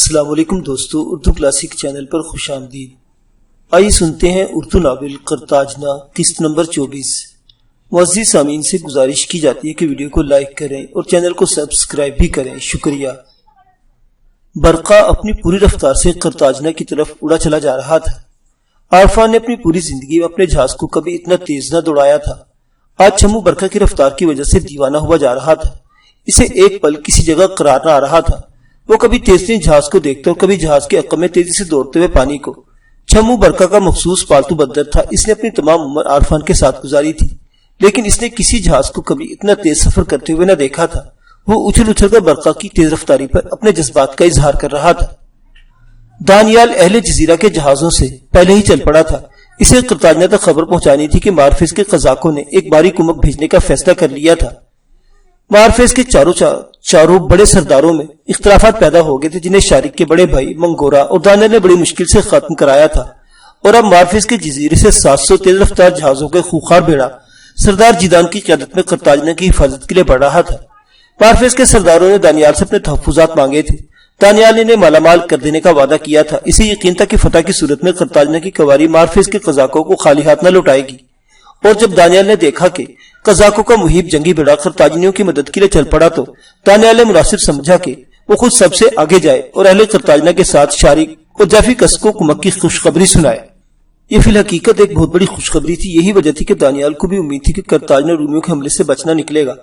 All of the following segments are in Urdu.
السلام علیکم دوستو، اردو کلاسک چینل پر خوش آمدید۔ آئیے سنتے ہیں اردو ناول قرطاجنہ قسط نمبر 24۔ معزز سامعین سے گزارش کی جاتی ہے کہ ویڈیو کو لائک کریں اور چینل کو سبسکرائب بھی کریں، شکریہ۔ برقا اپنی پوری رفتار سے قرطاجنہ کی طرف اڑا چلا جا رہا تھا۔ عارفان نے اپنی پوری زندگی میں اپنے جہاز کو کبھی اتنا تیز نہ دوڑایا تھا۔ آج چھمو برقا کی رفتار کی وجہ سے دیوانہ ہوا جا رہا تھا۔ اسے ایک پل کسی جگہ قرار نہ آ رہا تھا۔ وہ کبھی تیز ترین جہاز کو دیکھتا اور کبھی جہاز کے عقب میں تیزی سے دوڑتے ہوئے پانی کو۔ چھمو برقا کا مخصوص پالتو بندر تھا۔ اس نے اپنی تمام عمر عارفان کے ساتھ گزاری تھی، لیکن اس نے کسی جہاز کو کبھی اتنا تیز سفر کرتے ہوئے نہ دیکھا تھا۔ وہ اچھل اچھل کر برقا کی تیز رفتاری پر اپنے جذبات کا اظہار کر رہا تھا۔ دانیال اہل جزیرہ کے جہازوں سے پہلے ہی چل پڑا تھا۔ اسے قرطاجنہ تک خبر پہنچانی تھی کہ مارفیس کے قزاقوں نے ایک باری کمک بھیجنے کا فیصلہ کر لیا تھا۔ مارفیس کے چاروں بڑے سرداروں میں اختلافات پیدا ہو گئے تھے، جنہیں شارک کے بڑے بھائی منگورا اور دانیال نے بڑی مشکل سے ختم کرایا تھا، اور اب مارفیس کے جزیرے سے 700 تیز رفتار جہازوں کے خوخار بیڑا سردار جیدان کی قیادت میں قرطاجنہ کی حفاظت کے لیے بڑھ رہا تھا۔ مارفیس کے سرداروں نے دانیال سے اپنے تحفظات مانگے تھے۔ دانیال نے انہیں مالا مال کر دینے کا وعدہ کیا تھا۔ اسے یقین تھا کہ فتح کی صورت میں قرطاجنہ کی کواری مارفیس کے قزاقوں کو خالی ہاتھ نہ لوٹائے گی، اور جب دانیال نے دیکھا کہ قزاقوں کا محیب جنگی بیڑا قرطاجنیوں کی مدد کے لیے چل پڑا تو دانیال نے مناسب سمجھا کہ وہ خود سب سے آگے جائے اور اہل قرطاجنہ کے ساتھ شارک اور جافیکس کو کمک کی خوشخبری سنائے۔ یہ فی الحقیقت ایک بہت بڑی خوشخبری تھی۔ یہی وجہ تھی کہ دانیال کو بھی امید تھی کہ قرطاجنہ رومیوں کے حملے سے بچنا نکلے گا،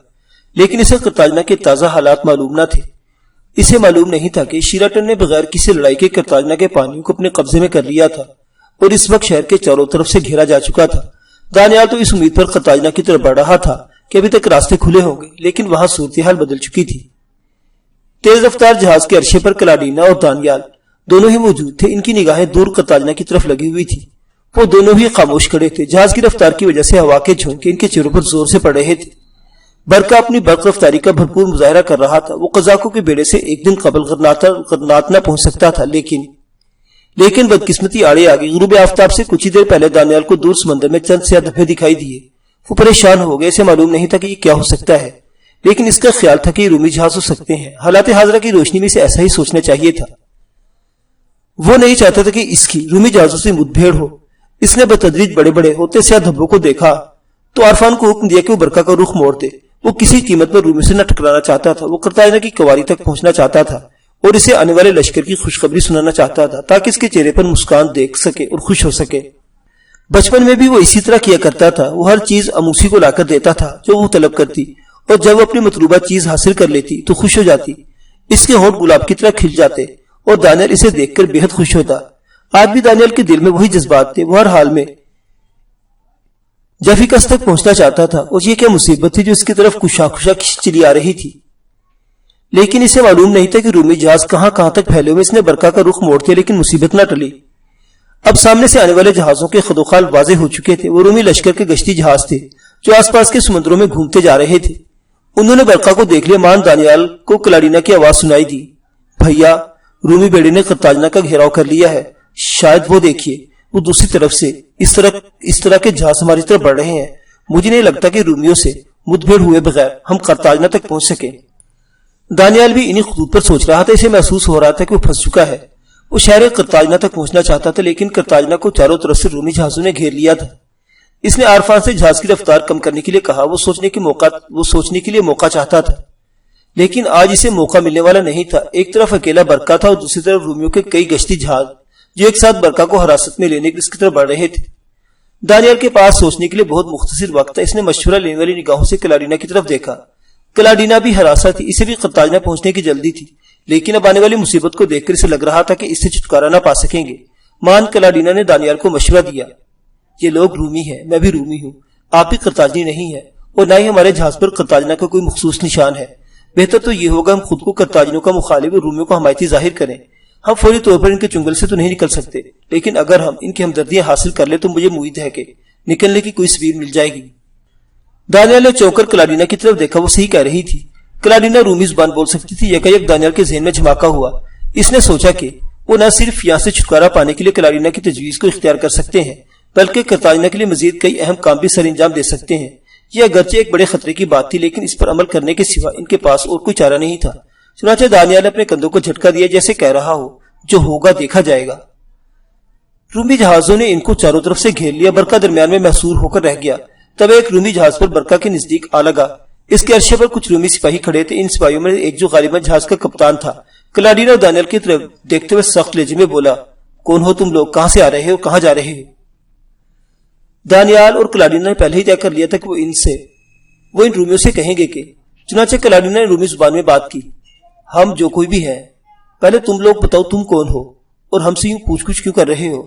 لیکن اسے قرطاجنہ کے تازہ حالات معلوم نہ تھے۔ اسے معلوم نہیں تھا کہ شیراٹن نے بغیر کسی لڑائی کے قرطاجنہ کے پانیوں کو اپنے قبضے میں کر لیا تھا، اور اس وقت شہر کے چاروں طرف سے گھیرا جا چکا تھا۔ دانیال تو اس امید پر قرطاجنہ کی طرف بڑھ رہا تھا کہ ابھی تک راستے کھلے ہوں گے، لیکن وہاں صورتحال بدل چکی تھی۔ تیز رفتار جہاز کے عرشے پر کلاڈینا اور دانیال دونوں ہی موجود تھے۔ ان کی نگاہیں دور قرطاجنہ کی طرف لگی ہوئی تھی۔ وہ دونوں ہی خاموش کھڑے تھے۔ جہاز کی رفتار کی وجہ سے ہوا کے جھونکے ان کے چہروں پر زور سے پڑ رہے تھے۔ برقا اپنی برق رفتاری کا بھرپور مظاہرہ کر رہا تھا۔ وہ قزاقوں کے بیڑے سے ایک دن قبل غرناط نہ پہنچ سکتا تھا، لیکن بدقسمتی آڑے آ گئی۔ غروب آفتاب سے کچھ ہی دیر پہلے دانیال کو دور سمندر میں چند سیاہ دھبے دکھائی دیے۔ وہ پریشان ہو گئے۔ اسے معلوم نہیں تھا کہ یہ کیا ہو سکتا ہے، لیکن اس کا خیال تھا کہ یہ رومی جہاز ہو سکتے ہیں۔ حالات حاضرہ کی روشنی میں اسے ایسا ہی سوچنا چاہیے تھا۔ وہ نہیں چاہتا تھا کہ اس کی رومی جہازوں سے مد بھیڑ ہو۔ اس نے بتدریج بڑے بڑے ہوتے سیاہ دھبوں کو دیکھا تو عارفان کو حکم دیا کہ وہ برقا کا رخ موڑ دے۔ وہ کسی قیمت پر رومیوں سے نہ ٹکرانا چاہتا تھا۔ وہ قرطاجنہ کی کواری تک پہنچنا چاہتا تھا اور اسے آنے والے لشکر کی خوشخبری سنانا چاہتا تھا، تاکہ اس کے چہرے پر مسکان دیکھ سکے اور خوش ہو سکے۔ بچپن میں بھی وہ اسی طرح کیا کرتا تھا۔ وہ ہر چیز اموسی کو لا کر دیتا تھا جو وہ طلب کرتی، اور جب وہ اپنی مطلوبہ چیز حاصل کر لیتی تو خوش ہو جاتی۔ اس کے ہونٹ گلاب کی طرح کھل جاتے اور دانیال اسے دیکھ کر بے حد خوش ہوتا۔ آج بھی دانیال کے دل میں وہی جذبات تھے۔ وہ ہر حال میں جافیکس تک پہنچنا چاہتا تھا، اور یہ کیا مصیبت تھی جو اس کی طرف خوشا چلی آ رہی تھی۔ لیکن اسے معلوم نہیں تھا کہ رومی جہاز کہاں تک پھیلے ہوئے۔ اس نے برقا کا رخ موڑ دیا، لیکن مصیبت نہ ٹلی۔ اب سامنے سے آنے والے جہازوں کے خدوخال واضح ہو چکے تھے۔ وہ رومی لشکر کے گشتی جہاز تھے جو آس پاس کے سمندروں میں گھومتے جا رہے تھے۔ انہوں نے برقا کو دیکھ لیا۔ مان دانیال کو کلاڈینا کی آواز سنائی دی، بھیا رومی بیڑے نے قرطاجنہ کا گھیراؤ کر لیا ہے، شاید وہ دیکھیے، وہ دوسری طرف سے اس طرح کے جہاز ہماری طرف بڑھ رہے ہیں۔ مجھے نہیں لگتا کہ رومیوں سے مدبھیڑ ہوئے بغیر ہم قرطاجنہ تک پہنچ سکیں۔ دانیال بھی انہی خطوط پر سوچ رہا تھا۔ اسے محسوس ہو رہا تھا کہ وہ پھنس چکا ہے۔ وہ شہر قرطاجنہ تک پہنچنا چاہتا تھا، لیکن قرطاجنہ کو چاروں طرف سے رومی جہازوں نے گھیر لیا تھا۔ اس نے عارفان سے جہاز کی رفتار کم کرنے کے لیے کہا۔ وہ سوچنے کے لیے موقع چاہتا تھا، لیکن آج اسے موقع ملنے والا نہیں تھا۔ ایک طرف اکیلا برقا تھا اور دوسری طرف رومیوں کے کئی گشتی جہاز جو ایک ساتھ برقا کو حراست میں لینے اس کی طرف بڑھ رہے تھے۔ دانیال کے پاس سوچنے کے لیے بہت مختصر وقت تھا۔ اس نے مشورہ لینے والی نگاہوں سے کلاڈینا کی طرف دیکھا۔ کلاڈینا بھی ہراساں تھی۔ اسے بھی قرطاجنہ پہنچنے کی جلدی تھی، لیکن اب آنے والی مصیبت کو دیکھ کر اسے لگ رہا تھا کہ اس سے چھٹکارا نہ پا سکیں گے۔ مان کلاڈینا نے دانیال کو مشورہ دیا، یہ لوگ رومی ہیں، میں بھی رومی ہوں، آپ بھی قرطاجنی نہیں ہیں، اور نہ ہی ہمارے جہاز پر قرطاجنہ کا کوئی مخصوص نشان ہے۔ بہتر تو یہ ہوگا ہم خود کو قرطاجنیوں کا مخالف اور رومیوں کو حمایتی ظاہر کریں۔ ہم فوری طور پر ان کے چنگل سے تو نہیں نکل سکتے، لیکن اگر ہم ان کی ہمدردیاں حاصل کر لیں تو مجھے امید ہے کہ نکلنے کی کوئی سبیل مل جائے گی۔ دانیال نے چونک کر کلاڈینا کی طرف دیکھا۔ وہ صحیح کہہ رہی تھی۔ کلاڈینا رومی زبان بول سکتی تھی۔ یکایک دانیال کے ذہن میں جھماکا ہوا۔ اس نے سوچا کہ وہ نہ صرف یہاں سے چھٹکارا پانے کے لیے کلاڈینا کی تجویز کو اختیار کر سکتے ہیں، بلکہ قرطاجنہ کے لیے مزید کئی اہم کام بھی سر انجام دے سکتے ہیں۔ یہ اگرچہ ایک بڑے خطرے کی بات تھی، لیکن اس پر عمل کرنے کے سوا ان کے پاس اور کوئی چارہ نہیں تھا۔ چنانچہ دانیال نے اپنے کندھوں کو جھٹکا دیا جیسے کہہ رہا ہو جو ہوگا دیکھا جائے گا۔ رومی جہازوں نے ان کو چاروں طرف سے گھیر لیا۔ برقع درمیان میں محصور ہو کر رہ گیا۔ تب ایک رومی جہاز پر برقع کے نزدیک آ لگا۔ اس کے عرصے پر کچھ رومی سپاہی کھڑے تھے۔ ان سپاہیوں میں ایک جو غالباً جہاز کا کپتان تھا، کلاڈینا اور دانیال کی طرف دیکھتے ہوئے سخت لہجے میں بولا، کون ہو تم لوگ؟ کہاں سے آ رہے ہو؟ کہاں جا رہے ہو؟ دانیال اور کلاڈینا نے پہلے ہی طے کر لیا تھا کہ وہ ان رومیوں سے کہیں گے کہ چنانچہ کلاڈینا نے رومی زبان میں بات کی، ہم جو کوئی بھی ہیں، پہلے تم لوگ بتاؤ تم کون ہو اور ہم سے یوں پوچھ گچھ کیوں کر رہے ہو؟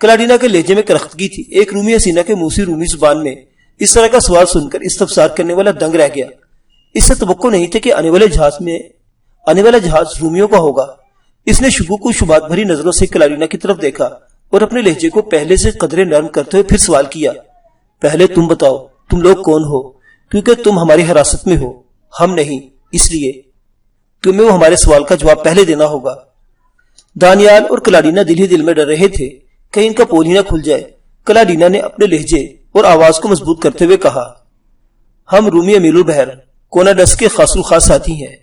کلاڈینا کے لہجے میں کرختگی تھی۔ ایک رومی حسینہ کے منہ سے رومی زبان میں اس طرح کا سوال سن کر استفسار کرنے والا دنگ رہ گیا۔ اس سے توقع نہیں تھا کہ آنے والا جہاز رومیوں کا ہوگا۔ اس نے شکوک و شبہات بھری نظروں سے کلاڈینا کی طرف دیکھا اور اپنے لہجے کو پہلے سے قدرے نرم کرتے ہوئے پھر سوال کیا، پہلے تم بتاؤ تم لوگ کون ہو، کیونکہ تم ہماری حراست میں ہو، ہم نہیں، اس لیے تمہیں وہ ہمارے سوال کا جواب پہلے دینا ہوگا۔ دانیال اور کلاڈینا دل ہی دل میں ڈر رہے تھے کہیں ان کا پول ہی نہ کھل جائے۔ کلاڈینا نے اپنے لہجے اور آواز کو مضبوط کرتے ہوئے کہا، ہم رومی امیر البحر کوناڈس کے خاص الخاص ساتھی ہیں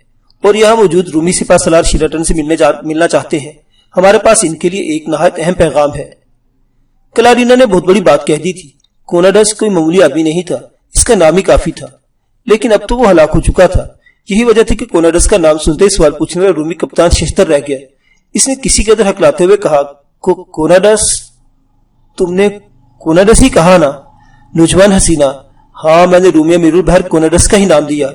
اور یہاں موجود رومی سپاہ سالار شیراٹن سے ملنا چاہتے ہیں۔ ہمارے پاس ان کے لیے ایک نہایت اہم پیغام ہے۔ کلاڈینا نے بہت بڑی بات کہہ دی تھی۔ کوناڈس کوئی معمولی آدمی نہیں تھا، اس کا نام ہی کافی تھا، لیکن اب تو وہ ہلاک ہو چکا تھا۔ یہی وجہ تھی کہ کوناڈس کا نام سنتے ہی سوال پوچھنے والا رومی کپتان ششتر رہ گیا۔ اس نے کسی قدر ہکلاتے ہوئے کہا، کوناڈس؟ تم نے کوناڈس ہی کہا نا؟ نوجوان حسینہ، ہاں میں نے رومی امیر البحر کوناڈس کا ہی نام دیا۔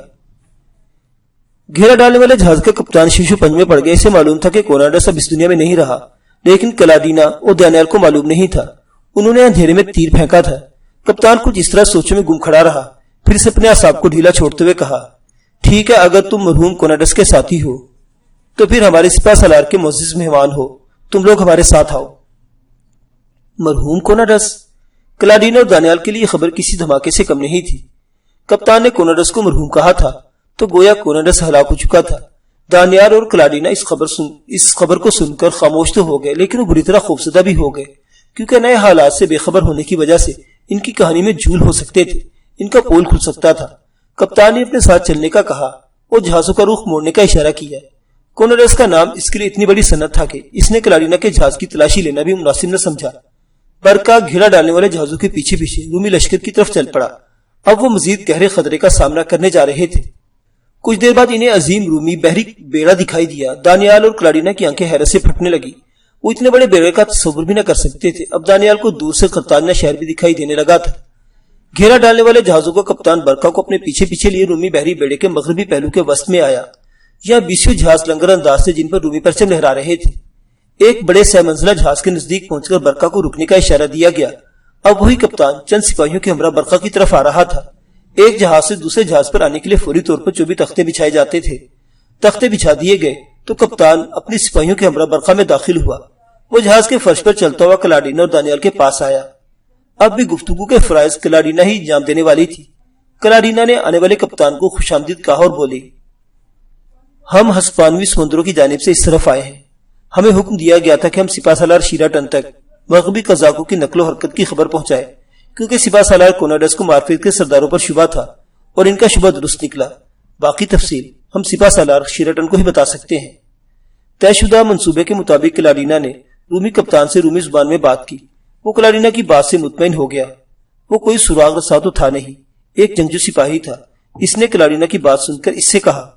گھیرا ڈالنے والے جہاز کا کپتان شیشو پنج میں پڑ گیا۔ اسے معلوم تھا کہ کوناڈس اب اس دنیا میں نہیں رہا، لیکن کلاڈینا اور دانیال کو معلوم نہیں تھا۔ انہوں نے اندھیرے میں تیر پھینکا تھا۔ کپتان کچھ اس طرح سوچوں میں گم کھڑا رہا، پھر اس اپنے اعصاب کو ڈھیلا چھوڑتے ہوئے کہا، ٹھیک ہے، اگر تم مرحوم کوناڈس کے ساتھی ہو تو پھر ہمارے سپاہ سالار کے معزز مہمان ہو، تم لوگ ہمارے ساتھ آؤ۔ مرحوم کوناڈس؟ کلاڈینا اور دانیال کے لیے یہ خبر کسی دھماکے سے کم نہیں تھی۔ کپتان نے کوناڈس کو مرحوم کہا تھا تو گویا کوناڈس ہلاک ہو چکا تھا۔ دانیال اور کلاڈینا اس خبر کو سن کر خاموش تو ہو گئے، لیکن وہ بری طرح خوفزدہ بھی ہو گئے، کیونکہ نئے حالات سے بے خبر ہونے کی وجہ سے ان کی کہانی میں جھول ہو سکتے تھے، ان کا پول کھل سکتا تھا۔ کپتان نے اپنے ساتھ چلنے کا کہا اور جہازوں کا رخ موڑنے کا اشارہ کیا۔ کوناڈس کا نام اس کے لیے اتنی بڑی صنعت تھا کہ اس نے کلاڈینا کے جہاز کی تلاشی لینا بھی مناسب نہ سمجھا۔ برقع گھیرا ڈالنے والے جہازوں کے پیچھے پیچھے رومی لشکر کی طرف چل پڑا۔ اب وہ مزید گہرے خطرے کا سامنا کرنے جا رہے تھے۔ کچھ دیر بعد انہیں عظیم رومی بحری بیڑا دکھائی دیا۔ دانیال اور کلاڈینا کی آنکھیں حیرت سے پھٹنے لگی۔ وہ اتنے بڑے بیڑے کا تصور بھی نہ کر سکتے تھے۔ اب دانیال کو دور سے قرطاجنہ شہر بھی دکھائی دینے لگا تھا۔ گھیرا ڈالنے والے جہازوں کا کپتان برقع کو اپنے پیچھے پیچھے لیے رومی بحری بیڑے کے مغربی پہلو کے وسط میں آیا۔ یہاں 20 جہاز لنگر انداز تھے جن پر رومی پرچم لہرا رہے تھے۔ ایک بڑے سہ منزلہ جہاز کے نزدیک پہنچ کر برقع کو رکنے کا اشارہ دیا گیا۔ اب وہی کپتان چند سپاہیوں کے ہمراہ برقع کی طرف آ رہا تھا۔ ایک جہاز سے دوسرے جہاز پر آنے کے لیے فوری طور پر جو بھی تختے بچھائے جاتے تھے، تختے بچھا دیے گئے تو کپتان اپنے سپاہیوں کے ہمراہ برقع میں داخل ہوا۔ وہ جہاز کے فرش پر چلتا ہوا کلاڈینا اور دانیال کے پاس آیا۔ اب بھی گفتگو کے فرائض کلاڈینا ہی انجام دینے والی تھی۔ کلاڈینا نے آنے والے کپتان کو خوش آمدید کہا اور بولی، ہم ہسپانوی سمندروں کی جانب سے اس طرف آئے ہیں۔ ہمیں حکم دیا گیا تھا کہ ہم سپاہ سالار شیراٹن تک مغربی قزاقوں کی نقل و حرکت کی خبر پہنچائے، کیونکہ سپاہ سالار کوناڈس کو مارفیٹ کے سرداروں پر شبہ تھا اور ان کا شبہ درست نکلا۔ باقی تفصیل ہم سپاہ سالار شیراٹن کو ہی بتا سکتے ہیں۔ طے شدہ منصوبے کے مطابق کلاڈینا نے رومی کپتان سے رومی زبان میں بات کی۔ وہ کلاڈینا کی بات سے مطمئن ہو گیا۔ وہ کوئی سراغ رسا تو تھا نہیں، ایک جنگجو سپاہی تھا۔ اس نے کلاڈینا کی بات سن کر اس سے کہا،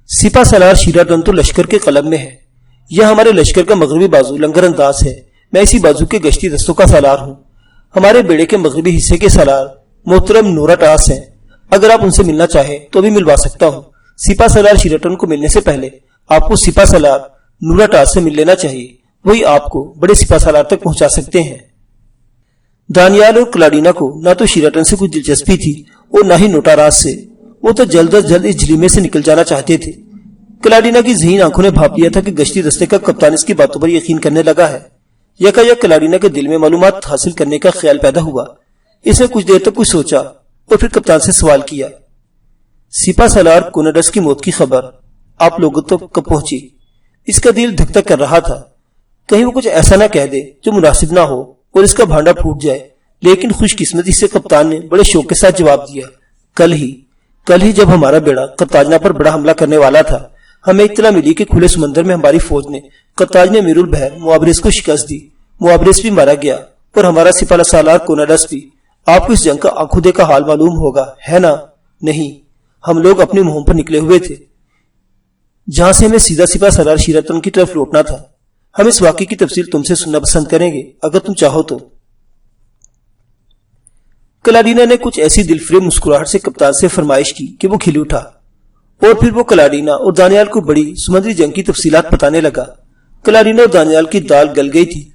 سپاہ سالار شیراٹن تو لشکر کے قلب میں ہے۔ یہ ہمارے لشکر کا مغربی بازو لنگر انداز ہے۔ میں اسی بازو کے گشتی دستوں کا سالار ہوں۔ ہمارے بیڑے کے مغربی حصے کے سالار محترم نورا ٹاس ہیں۔ اگر آپ ان سے ملنا چاہیں تو بھی ملوا سکتا ہوں۔ سپاہ سالار شیراٹن کو ملنے سے پہلے آپ کو سپاہ سالار نورا ٹاس سے مل لینا چاہیے، وہی آپ کو بڑے سپاہ سالار تک پہنچا سکتے ہیں۔ دانیال اور کلاڈینا کو نہ تو شیراٹن سے کچھ دلچسپی تھی اور نہ ہی نوٹاراس سے۔ وہ تو جلد از جلد اس جلیمے سے نکل جانا چاہتے تھے۔ کلاڈینا کی ذہین آنکھوں نے بھاپ لیا تھا کہ گشتی دستے کا کپتان اس کی باتوں پر یقین کرنے لگا ہے۔ یکا یک کلاڈینا کے دل میں معلومات حاصل کرنے کا خیال پیدا ہوا۔ اس نے کچھ دیر تک کچھ سوچا اور پھر کپتان سے سوال کیا، سپاہ سالار کوناڈس کی موت کی خبر آپ لوگوں تک کب پہنچی؟ اس کا دل دھک دھک کر رہا تھا، کہیں وہ کچھ ایسا نہ کہہ دے جو مناسب نہ ہو اور اس کا بھانڈا پھوٹ جائے۔ لیکن خوش قسمتی سے کپتان نے بڑے شوق کے ساتھ جواب دیا، کل ہی جب ہمارا بیڑا قرطاجنہ پر بڑا حملہ کرنے والا تھا، ہمیں اطلاع ملی کہ کھلے سمندر میں ہماری فوج نے قرطاج امیر البحر معابرس کو شکست دی، معابرس بھی مارا گیا اور ہمارا سپہ سالار کوناڈس بھی۔ آپ کو اس جنگ کا آنکھوں دیکھا حال معلوم ہوگا، ہے نا؟ نہیں، ہم لوگ اپنی مہم پر نکلے ہوئے تھے جہاں سے ہمیں سیدھا سپہ سالار شیراتن کی طرف لوٹنا تھا۔ ہم اس واقعے کی تفصیل تم سے سننا پسند کریں گے اگر تم چاہو تو۔ کلاڈینا نے کچھ ایسی دلفریب مسکراہٹ سے کپتان سے فرمائش کی کہ وہ کھل اٹھا، اور پھر وہ کلاڈینا اور دانیال کو بڑی سمندری جنگ کی تفصیلات بتانے لگا۔ کلاڈینا اور دانیال کی دال گل گئی تھی،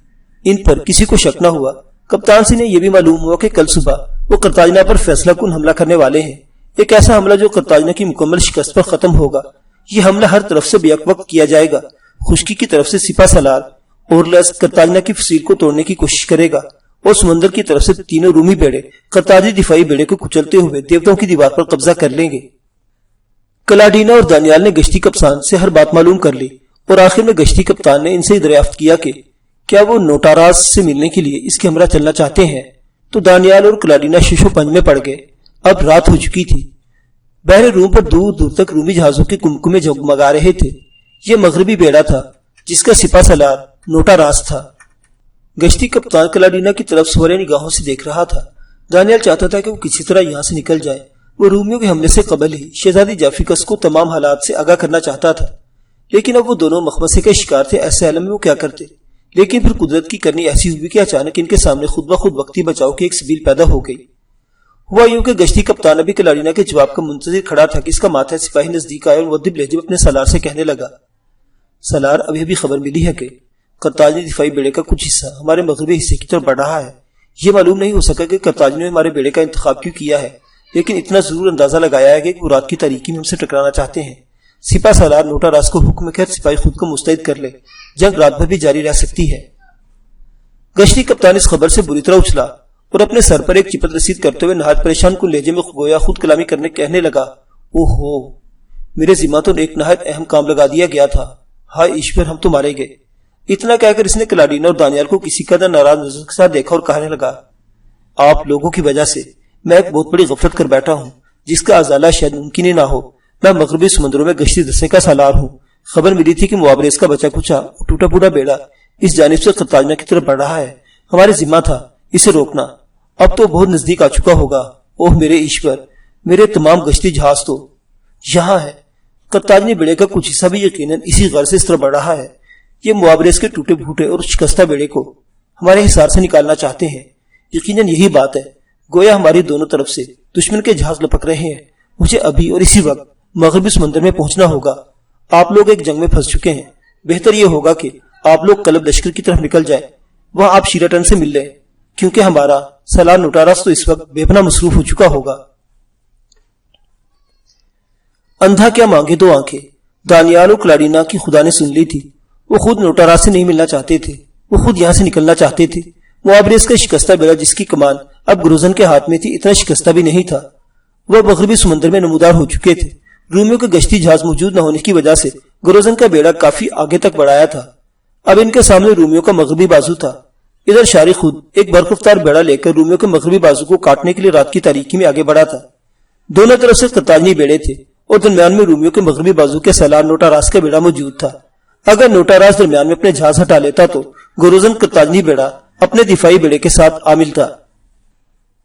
ان پر کسی کو شک نہ ہوا۔ کپتان سے یہ بھی معلوم ہوا کہ کل صبح وہ قرطاجنہ پر فیصلہ کن حملہ کرنے والے ہیں، ایک ایسا حملہ جو قرطاجنہ کی مکمل شکست پر ختم ہوگا۔ یہ حملہ ہر طرف سے بیک وقت کیا جائے گا۔ خشکی کی طرف سے سپہ سالار اورلس قرطاجنہ کی فصیل کو توڑنے کی کوشش کرے گا، اور سمندر کی طرف سے تینوں رومی بیڑے قرطاجی دفاعی بیڑے کو کچلتے ہوئے دیوتاؤں کی دیوار پر قبضہ کر لیں گے۔ کلاڈینا اور دانیال نے گشتی کپتان سے ہر بات معلوم کر لی، اور آخر میں گشتی کپتان نے ان سے دریافت کیا کہ کیا وہ نوٹاراس سے ملنے کے لیے اس کے ہمراہ چلنا چاہتے ہیں۔ تو دانیال اور کلاڈینا شش و پنج میں پڑ گئے۔ اب رات ہو چکی تھی۔ بحر روم پر دور دور تک رومی جہازوں کے کمکمے جگمگا رہے تھے۔ یہ مغربی بیڑا تھا جس کا سپہ سالار نوٹاراس تھا۔ گشتی کپتان کلاڈینا کی طرف سورے نگاہوں سے دیکھ رہا تھا۔ دانیال چاہتا تھا کہ وہ کسی طرح یہاں سے نکل جائے۔ وہ رومیوں کے حملے سے قبل ہی شہزادی جافیکس کو تمام حالات سے آگاہ کرنا چاہتا تھا، لیکن اب وہ دونوں مخمصے کے شکار تھے۔ ایسے عالم میں وہ کیا کرتے؟ لیکن پھر قدرت کی کرنی ایسی ہوئی کہ اچانک ان کے سامنے خود بخود وقتی بچاؤ کی ایک سبیل پیدا ہو گئی۔ ہوا یوں کہ گشتی کپتان ابھی کلاڈینا کے جواب کا منتظر کھڑا تھا کہ اس کا ماتحت سپاہی نزدیک آئے اور مؤدب لہجے میں اپنے سالار سے کہنے لگا، سالار، ابھی خبر ملی ہے کہ قرطاجنی دفاعی بیڑے کا کچھ حصہ ہمارے مغربی حصے کی طرف بڑھ رہا ہے۔ یہ معلوم نہیں ہو سکا کہ قرطاجنی نے ہمارے بیڑے کا انتخاب کیوں کیا ہے، لیکن اتنا ضرور اندازہ لگایا ہے کہ وہ رات کی تاریکی میں ہم سے ٹکرانا چاہتے ہیں۔ سپہ سالار نوٹاراس کو حکم کر سپاہی خود کو مستعد کر لے، جنگ رات بھر بھی جاری رہ سکتی ہے۔ گشتی کپتان اس خبر سے بری طرح اچھلا اور اپنے سر پر ایک چپت رسید کرتے ہوئے نہایت پریشان کن لہجے میں گویا خود کلامی کرنے کہنے لگا، اوہو، میرے ذمہ تو ایک نہایت اہم کام لگا دیا گیا تھا، ہائے ایشور، ہم تو مارے گئے۔ اتنا کہہ کر اس نے کلاڈینا اور دانیال کو کسی قدر ناراض نظر کے ساتھ دیکھا اور کہنے لگا، آپ لوگوں کی وجہ سے میں ایک بہت بڑی غفلت کر بیٹھا ہوں جس کا ازالہ شاید ممکن ہی نہ ہو۔ میں مغربی سمندروں میں گشتی دستے کا سالار ہوں۔ خبر ملی تھی کہ معابرس کا بچا کچا ٹوٹا پھوٹا بیڑا اس جانب سے قرطاجنہ کی طرف بڑھ رہا ہے۔ ہمارے ذمہ تھا اسے روکنا، اب تو بہت نزدیک آ چکا ہوگا۔ اوہ میرے ایشور، میرے تمام گشتی جہاز تو یہاں ہے۔ قرطاجنی بیڑے کا کچھ حصہ بھی یقیناً اسی غرض سے اس طرح بڑھ رہا ہے۔ یہ معابرس کے ٹوٹے پھوٹے اور شکستہ بیڑے کو ہمارے حصار سے نکالنا چاہتے ہیں۔ یقیناً یہی بات ہے، گویا ہماری دونوں طرف سے دشمن کے جہاز لپک رہے ہیں۔ مجھے ابھی اور اسی وقت مغربی سمندر میں پہنچنا ہوگا۔ آپ لوگ ایک جنگ میں پھنس چکے ہیں، بہتر یہ ہوگا کہ آپ لوگ کلب لشکر کی طرف نکل جائیں، وہاں آپ شیراٹن سے مل لیں، کیونکہ ہمارا سالار نوٹاراس تو اس وقت بے پناہ مصروف ہو چکا ہوگا۔ اندھا کیا مانگے دو آنکھیں، دانیال اور کلاڈینا کی خدا نے سن لی تھی۔ وہ خود نوٹاراس سے نہیں ملنا چاہتے تھے، وہ خود یہاں سے نکلنا چاہتے تھے۔ معابرس کا شکستہ بیڑا جس کی کمان اب گروزن کے ہاتھ میں تھی اتنا شکستہ بھی نہیں تھا۔ وہ مغربی سمندر میں نمودار ہو چکے تھے۔ رومیوں کے گشتی جہاز موجود نہ ہونے کی وجہ سے گروزن کا بیڑا کافی آگے تک بڑھایا تھا۔ اب ان کے سامنے رومیوں کا مغربی بازو تھا۔ ادھر شاری خود ایک برخفتار بیڑا لے کر رومیوں کے مغربی بازو کو کاٹنے کے لیے رات کی تاریکی میں آگے بڑھا تھا۔ دونوں طرف سے قرطاجنی بیڑے تھے اور درمیان میں رومیوں کے مغربی بازو کے سالار نوٹاراس کا بیڑا موجود تھا۔ اگر نوٹاراس درمیان میں اپنے جہاز ہٹا لیتا تو گروزن قرطاجنی بیڑا اپنے دفاعی بیڑے کے ساتھ آ ملتا۔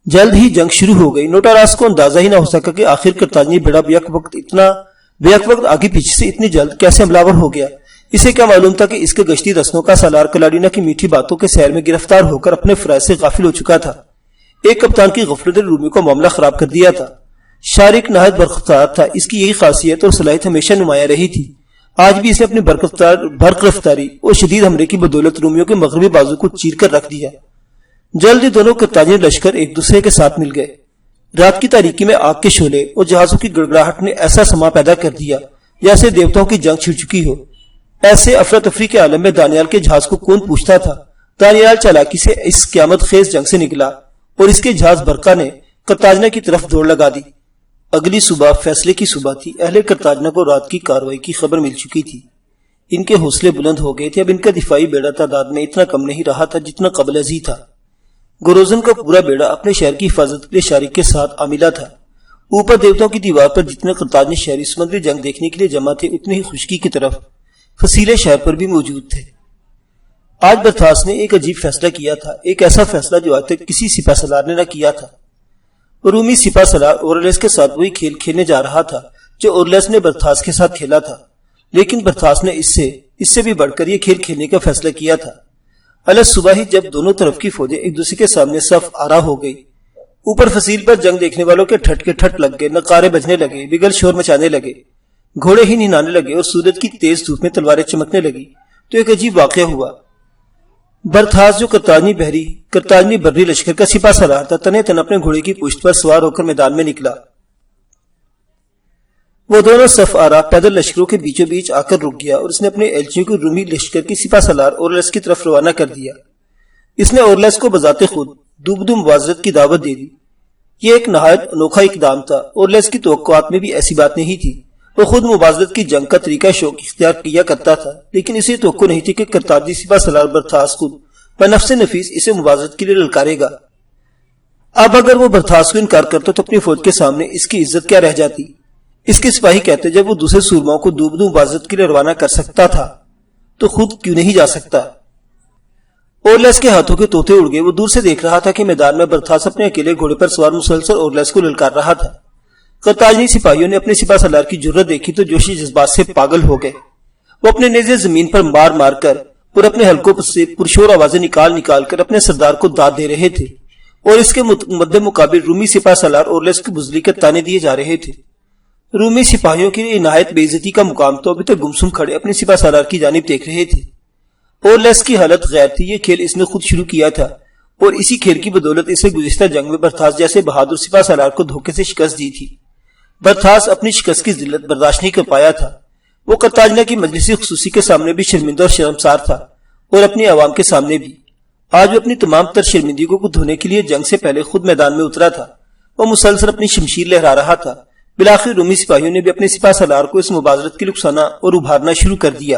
جلد ہی جنگ شروع ہو گئی۔ نوٹاراس کو اندازہ ہی نہ ہو سکا کہ آخر قرطاجنی بیڑا بیک وقت آگے پیچھے سے اتنی جلد کیسے حملہ ہو گیا۔ اسے کیا معلوم تھا کہ اس کے گشتی دستوں کا سالار کلاڈینا کی میٹھی باتوں کے سیر میں گرفتار ہو کر اپنے فرائض سے غافل ہو چکا تھا۔ ایک کپتان کی غفلت نے رومیوں کا معاملہ خراب کر دیا تھا۔ شارک نہایت برخفتار تھا، اس کی یہی خاصیت اور صلاحیت ہمیشہ نمایاں رہی تھی۔ آج بھی اس نے اپنی برق رفتاری اور شدید حملے کی بدولت رومیوں کے مغربی بازو کو چیر کر رکھ دیا۔ جلد ہی دونوں قرطاجنی لشکر ایک دوسرے کے ساتھ مل گئے۔ رات کی تاریکی میں آگ کے شعلے اور جہازوں کی گڑگڑاہٹ نے ایسا سما پیدا کر دیا جیسے دیوتاؤں کی جنگ چھڑ چکی ہو۔ ایسے افراتفری کے عالم میں دانیال کے جہاز کو کون پوچھتا تھا؟ دانیال چالاکی سے اس قیامت خیز جنگ سے نکلا اور اس کے جہاز برقہ نے قرطاجنہ کی طرف دوڑ لگا دی۔ اگلی صبح فیصلے کی صبح تھی۔ اہل قرطاجنہ کو رات کی کارروائی کی خبر مل چکی تھی۔ ان کے حوصلے بلند ہو گئے تھے۔ اب ان کا دفاعی بیڑا تعداد میں اتنا کم نہیں رہا تھا جتنا قبل ازیں تھا۔ گروزن کا پورا بیڑا اپنے شہر کی حفاظت کے لیے شارک کے ساتھ عاملہ تھا۔ اوپر دیوتاؤں کی دیوار پر جتنے قرطاجنی شہری سمندری جنگ دیکھنے کے لیے جمع تھے اتنے ہی خشکی کی طرف فسیلے شہر پر بھی موجود تھے۔ آج برتھاس نے ایک عجیب فیصلہ کیا تھا، ایک ایسا فیصلہ جو آج تک کسی سپہ سالار نے نہ کیا تھا۔ رومی سپہ سالار اورلیس کے ساتھ وہی کھیل کھیلنے جا رہا تھا جو اورلیس نے برتھاس کے ساتھ کھیلا تھا، لیکن برتھاس نے اس سے بھی بڑھ کر یہ کھیل کھیلنے کا فیصلہ کیا تھا۔ الگ صبح ہی جب دونوں طرف کی فوجیں ایک دوسرے کے سامنے صف آرا ہو گئی، اوپر فصیل پر جنگ دیکھنے والوں کے ٹھٹ لگ گئے، نقارے بجنے لگے، بگل شور مچانے لگے، گھوڑے ہی نہانے لگے اور سورج کی تیز دھوپ میں تلواریں چمکنے لگی، تو ایک عجیب واقعہ ہوا۔ برتھاس جو کرتاجنی بری لشکر کا سپہ سالار تھا، تنے تن اپنے گھوڑے کی پشت پر سوار ہو کر میدان میں نکلا۔ وہ دونوں صف آرا پیدل لشکروں کے بیچوں بیچ آ کر رک گیا اور اس نے اپنے ایلچیوں کو رومی لشکر کی سپہ سالار اورلیس کی طرف روانہ کر دیا۔ اس نے اورلیس کو بذات خود دوبدو مبارزت کی دعوت دے دی۔ یہ ایک نہایت انوکھا اقدام تھا۔ اورلیس کی توقعات میں بھی ایسی بات نہیں تھی۔ وہ خود مبارزت کی جنگ کا طریقہ شوق اختیار کیا کرتا تھا، لیکن اسے توقع نہیں تھی کہ کرتاجنی سپہ سالار برتھاس خود بنفس نفیس اسے مبارزت کے لیے للکارے گا۔ اب اگر وہ برتھاس کو انکار کرتا تو اپنی فوج کے سامنے اس کی عزت کیا رہ جاتی؟ اس کے سپاہی کہتے جب وہ دوسرے سورماؤں کو دوبدو مبارزت کے لیے روانہ کر سکتا تھا تو خود کیوں نہیں جا سکتا؟ اورلیس کے ہاتھوں کے طوطے اڑ گئے۔ وہ دور سے دیکھ رہا تھا کہ میدان میں برتھاس اپنے اکیلے گھوڑے پر سوار مسلسل اورلیس کو للکار رہا تھا۔ کرتاجنی سپاہیوں نے اپنے سپہ سالار کی جرأت دیکھی تو جوشی جذبات سے پاگل ہو گئے۔ وہ اپنے نیزے زمین پر مار مار کر اور اپنے حلقوں سے پرشور آوازیں نکال کر اپنے سردار کو داد دے رہے تھے، اور اس کے مد مقابل رومی سپہ سالار اورلیس کی بزدلی کے تانے دیے جا رہے تھے۔ رومی سپاہیوں کی نہایت بے عزتی کا مقام تو ابھی تک گمسم کھڑے اپنے سپہ سالار کی جانب دیکھ رہے تھے۔ اورلیس کی حالت غیر تھی۔ یہ کھیل اس نے خود شروع کیا تھا اور اسی کھیل کی بدولت اسے گزشتہ جنگ میں برتھاس جیسے بہادر سپہ سالار کو دھوکے سے شکست دی تھی۔ برتھاس اپنی شکست کی ذلت برداشت نہیں کر پایا تھا۔ وہ کرتاجنہ کی مجلس خصوصی کے سامنے بھی شرمندہ اور شرمسار تھا اور اپنی عوام کے سامنے بھی۔ آج وہ اپنی تمام تر شرمندگیوں کو دھونے کے لیے جنگ سے پہلے خود میدان میں اترا تھا۔ وہ مسلسل اپنی شمشیر لہرا رہا تھا۔ بالآخر رومی سپاہیوں نے بھی اپنے سپہ سالار کو اس مبارزت کے لکسانا اور ابھارنا شروع کر دیا۔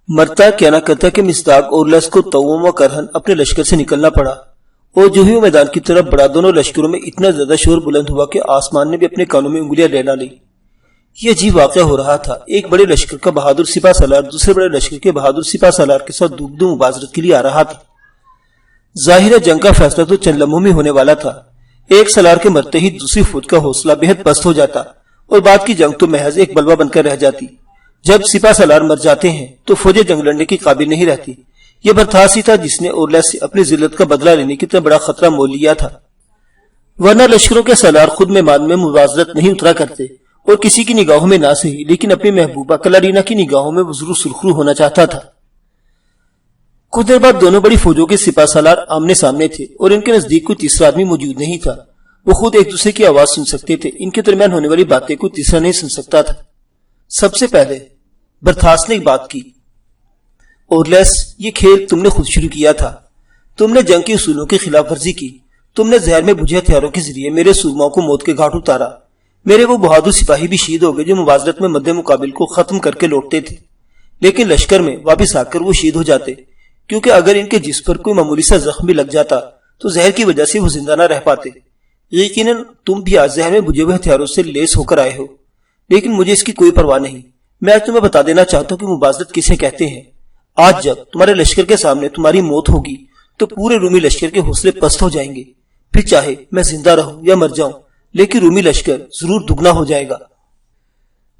مرتا کیا نہ کرتا کہ مصداق اورلیس کو توم و کرہن اپنے لشکر سے نکلنا پڑا، اور جو ہی وہ میدان کی طرف بڑھا دونوں لشکروں میں اتنا زیادہ شور بلند ہوا کہ آسمان نے بھی اپنے کانوں میں انگلیاں ڈیلا لی۔ یہ عجیب واقعہ ہو رہا تھا۔ ایک بڑے لشکر کا بہادر سپہ سالار دوسرے بڑے لشکر کے بہادر سپہ سالار کے ساتھ دوبدو مبارزت کے لیے آ رہا تھا۔ ظاہر ہے جنگ کا فیصلہ تو چند لمحوں میں ہونے والا تھا۔ ایک سالار کے مرتے ہی دوسری فوج کا حوصلہ بہت پست ہو جاتا اور بعد کی جنگ تو محض ایک بلوا بن کر رہ جاتی۔ جب سپہ سالار مر جاتے ہیں تو فوجیں جنگ لڑنے کی قابل نہیں رہتی۔ یہ برتھاس ہی تھا جس نے اورلیس سے اپنی ذلت کا بدلہ لینے کی طرح بڑا خطرہ مول لیا تھا، ورنہ لشکروں کے سالار خود میدان میں مبارزت نہیں اترا کرتے، اور کسی کی نگاہوں میں نہ صحیح لیکن اپنی محبوبہ کلارینا کی نگاہوں میں وہ ضرور سرخرو ہونا چاہتا تھا۔ کچھ دیر بعد دونوں بڑی فوجوں کے سپہ سالار آمنے سامنے تھے اور ان کے نزدیک کوئی تیسرا آدمی موجود نہیں تھا۔ وہ خود ایک دوسرے کی آواز سن سکتے تھے، ان کے درمیان ہونے والی باتیں کوئی تیسرا نہیں سن سکتا تھا۔ سب سے پہلے برتھاس نے ایک بات کی، اورلیس یہ کھیل تم نے خود شروع کیا تھا، تم نے جنگ کے اصولوں کی خلاف ورزی کی، تم نے زہر میں بجھے ہتھیاروں کے ذریعے میرے سورماؤں کو موت کے گھاٹ اتارا، میرے وہ بہادر سپاہی بھی شہید ہو گئے جو مبارزت میں مد مقابل کو ختم کر کے لوٹتے تھے، لیکن لشکر میں واپس آ کر وہ شہید ہو جاتے، کیونکہ اگر ان کے جسم پر کوئی معمولی سا زخم بھی لگ جاتا تو زہر کی وجہ سے وہ زندہ نہ رہ پاتے۔ یقیناً تم بھی آج زہر میں بجھے ہوئے ہتھیاروں سے لیس ہو کر آئے ہو، لیکن مجھے اس کی کوئی پرواہ نہیں۔ میں آج تمہیں بتا دینا چاہتا ہوں کہ مبارزت کسے کہتے ہیں۔ آج جب تمہارے لشکر کے سامنے تمہاری موت ہوگی تو پورے رومی لشکر کے حوصلے پست ہو جائیں گے، پھر چاہے میں زندہ رہوں یا مر جاؤں، لیکن رومی لشکر ضرور دگنا ہو جائے گا۔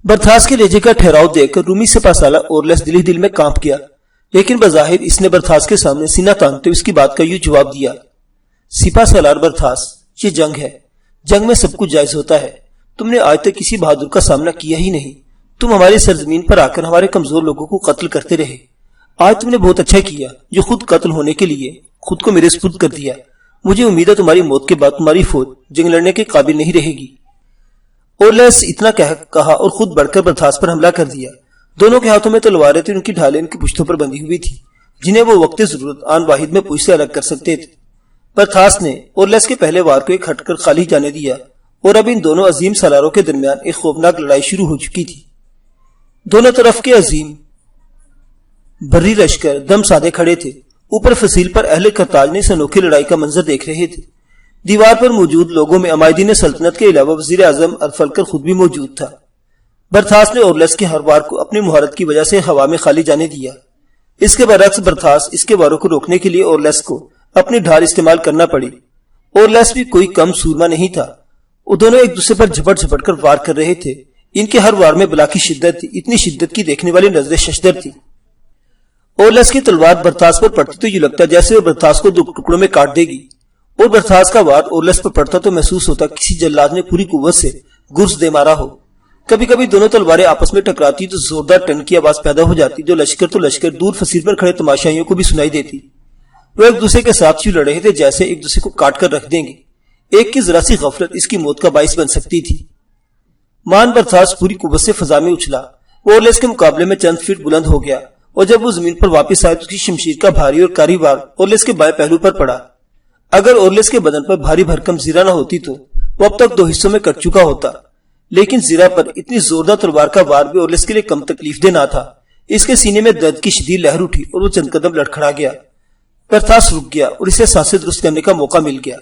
برتھاس کے لہجے کا ٹھہراؤ دیکھ کر رومی سپہ سالار اورلیس دل ہی دل میں کانپ گیا، لیکن بظاہر اس نے برتھاس کے سامنے سینہ تانتے اس کی بات کا یوں جواب دیا، سپہ سالار برتھاس، یہ جنگ ہے، جنگ میں سب کچھ جائز ہوتا ہے۔ تم نے آج تک کسی بہادر کا سامنا کیا ہی نہیں، تم ہماری سرزمین پر آ کر ہمارے کمزور لوگوں کو قتل کرتے رہے۔ آج تم نے بہت اچھا کیا جو خود قتل ہونے کے لیے خود کو میرے سپرد کر دیا۔ مجھے امید ہے تمہاری موت کے بعد تمہاری فوج جنگ لڑنے کے قابل نہیں رہے گی۔ اورلیس اتنا کہا اور خود بڑھ کر برتھاس پر حملہ کر دیا۔ دونوں کے ہاتھوں میں تلواریں تھیں، ان کی ڈھالیں ان کی پشتوں پر بندھی ہوئی تھی، جنہیں وہ وقت ضرورت آن واحد میں پوچھ سے الگ کر سکتے تھے۔ برتھاس نے اورلیس کے پہلے وار کو ایک ہٹ کر خالی جانے دیا، اور اب ان دونوں عظیم سالاروں کے درمیان ایک خوفناک لڑائی شروع ہو چکی تھی۔ دونوں طرف کے عظیم بری لشکر دم سادے کھڑے تھے۔ اوپر فصیل پر اہل کرتاج نے اس انوکھی لڑائی کا منظر دیکھ رہے تھے۔ دیوار پر موجود لوگوں میں عمائدین سلطنت کے علاوہ وزیر اعظم ارفلکر خود بھی موجود تھا۔ برتھاس نے اورلس کے ہر وار کو اپنی مہارت کی وجہ سے ہوا میں خالی جانے دیا۔ اس کے برعکس برتھاس اس کے واروں کو روکنے کے لیے اورلس کو اپنی ڈھال استعمال کرنا پڑی۔ اورلس بھی کوئی کم سورما نہیں تھا۔ وہ دونوں ایک دوسرے پر جھپٹ جھپٹ کر وار کر رہے تھے۔ ان کے ہر وار میں بلا کی شدت تھی، اتنی شدت کی دیکھنے والی نظریں ششدر تھی۔ اورلس کی تلوار برتھاس پر پڑتی تو یہ لگتا جیسے وہ برتھاس کو دو ٹکڑوں میں کاٹ دے گی، اور برتھاس کا وار اورلس پر پڑتا تو محسوس ہوتا کسی جلاد نے پوری قوت سے گرز دے مارا ہو۔ کبھی کبھی دونوں تلواریں آپس میں ٹکراتی تو زوردار ٹن کی آواز پیدا ہو جاتی جو لشکر تو لشکر دور فصیل پر کھڑے تماشائیوں کو بھی سنائی دیتی۔ وہ ایک دوسرے کے ساتھ یوں لڑ رہے تھے جیسے ایک دوسرے کو کاٹ کر رکھ دیں گے۔ ایک کی ذرا سی غفلت اس کی موت کا باعث بن سکتی تھی۔ مان برتھاس پوری قوت سے فضا میں اچھلا۔ وہ اورلس کے مقابلے میں چند فٹ بلند ہو گیا، اور جب وہ زمین پر واپس آئے تو اس کی شمشیر کا بھاری اور کاری وار اورلس کے بائیں پہلو پر پڑا۔ اگر اورلس کے بدن پر بھاری بھرکم زیرہ نہ ہوتی تو وہ اب تک دو حصوں میں کٹ چکا ہوتا، لیکن زیرہ پر اتنی زوردار تلوار کا وار بھی اورلس کے لیے کم تکلیف دہ نہ تھا۔ اس کے سینے میں درد کی شدید لہر اٹھی اور وہ چند قدم لڑکھڑا گیا۔ برتھاس رک گیا اور اسے سانسیں درست کرنے کا موقع مل گیا۔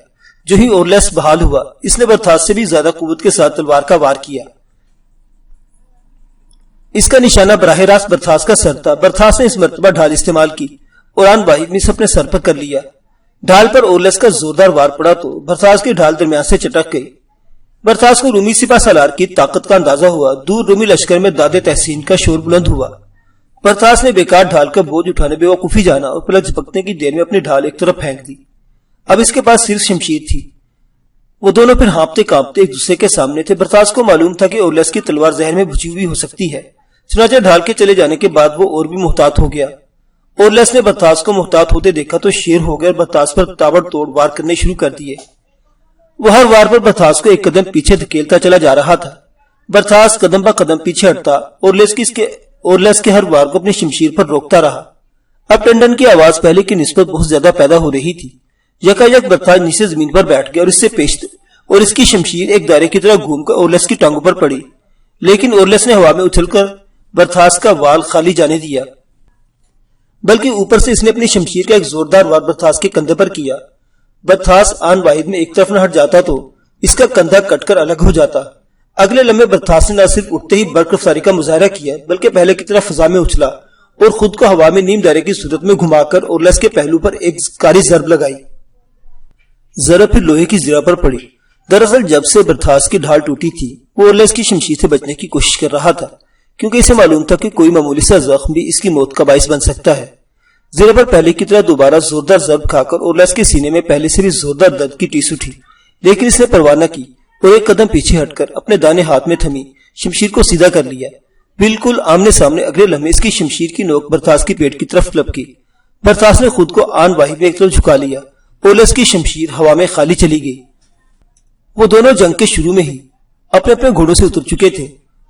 جو ہی اورلس بحال ہوا، اس نے برتھاس سے بھی زیادہ قوت کے ساتھ تلوار کا وار کیا۔ اس کا نشانہ براہ راست برتھاس کا سر تھا۔ برتھاس نے اس مرتبہ ڈھال استعمال کی اور آن واحد میں اسے اپنے سر پر کر لیا۔ ڈھال پر اورلس کا زوردار وار پڑا تو برتھاس کی ڈھال درمیان سے چٹک گئی۔ برتھاس کو رومی سپہ سالار کی طاقت کا اندازہ ہوا۔ دور رومی لشکر میں داد تحسین کا شور بلند ہوا۔ برتھاس نے بیکار ڈھال کا بوجھ اٹھانے بے وقوفی جانا اور پلک جھپکنے کی دیر میں اپنی ڈھال ایک طرف پھینک دی۔ اب اس کے پاس صرف شمشیر تھی۔ وہ دونوں پھر ہانپتے کانپتے ایک دوسرے کے سامنے تھے۔ برتھاس کو معلوم تھا کہ اورلس کی تلوار زہر میں بھجی ہوئی ہو سکتی ہے، چنانچہ ڈھال کے چلے جانے کے بعد وہ اور بھی محتاط ہو گیا۔ اورلس نے برتھاس کو محتاط ہوتے دیکھا تو شیر ہو گیا اور برتھاس پر تابڑ توڑ وار کرنے شروع کر دیے۔ وہ ہر وار پر برتھاس کو ایک قدم پیچھے دھکیلتا چلا جا رہا تھا۔ برتھاس قدم با قدم پیچھے ہٹتا، اورلس کے ہر وار کو اپنی شمشیر پر روکتا رہا۔ اب ٹنڈن کی آواز پہلے کی نسبت بہت زیادہ پیدا ہو رہی تھی۔ یکا یک برتھاس نیچے زمین پر بیٹھ گیا اور اس سے پیش اور اس کی شمشیر ایک دائرے کی طرح گھوم کر اورلس کی ٹانگوں پر پڑی، لیکن اورلس نے ہوا میں اچھل کر برتھاس کا وال خالی جانے دیا، بلکہ اوپر سے اس نے اپنی شمشیر کا ایک زوردار وار برتھاس کے کندھے پر کیا۔ برتھاس آن واحد میں ایک طرف نہ ہٹ جاتا تو اس کا کندھا کٹ کر الگ ہو جاتا۔ اگلے لمحے برتھاس نے نہ صرف اٹھتے ہی برق رفتاری کا مظاہرہ کیا بلکہ پہلے کی طرف فضا میں اچھلا اور خود کو ہوا میں نیم دائرے کی صورت میں گھما کر اورلس کے پہلو پر ایک کاری ضرب لگائی۔ ضرب پھر لوہے کی زرہ پر پڑی۔ دراصل جب سے برتھاس کی ڈھال ٹوٹی تھی وہ اورلس کی شمشیر سے بچنے کی کوشش کر رہا تھا، کیونکہ اسے معلوم تھا کہ کوئی معمولی سا زخم بھی اس کی موت کا باعث بن سکتا ہے۔ زرہ پر پہلے کی طرح دوبارہ زوردار ضرب کھا کر اورلس کے سینے میں پہلے سے بھی زوردار درد کی ٹیس اٹھی، لیکن اس نے پرواہ نہ کی اور ایک قدم پیچھے ہٹ کر اپنے دانے ہاتھ میں تھمی شمشیر کو سیدھا کر لیا۔ بالکل آمنے سامنے اگلے لمحے اس کی شمشیر کی نوک برتھاس کی پیٹ کی طرف لپکی۔ برتھاس نے خود کو آن واحد میں ایک طرف جھکا لیا۔ اورلس کی شمشیر ہوا میں خالی چلی گئی۔ وہ دونوں جنگ کے شروع میں ہی اپنے اپنے گھوڑوں سے اتر چکے تھے۔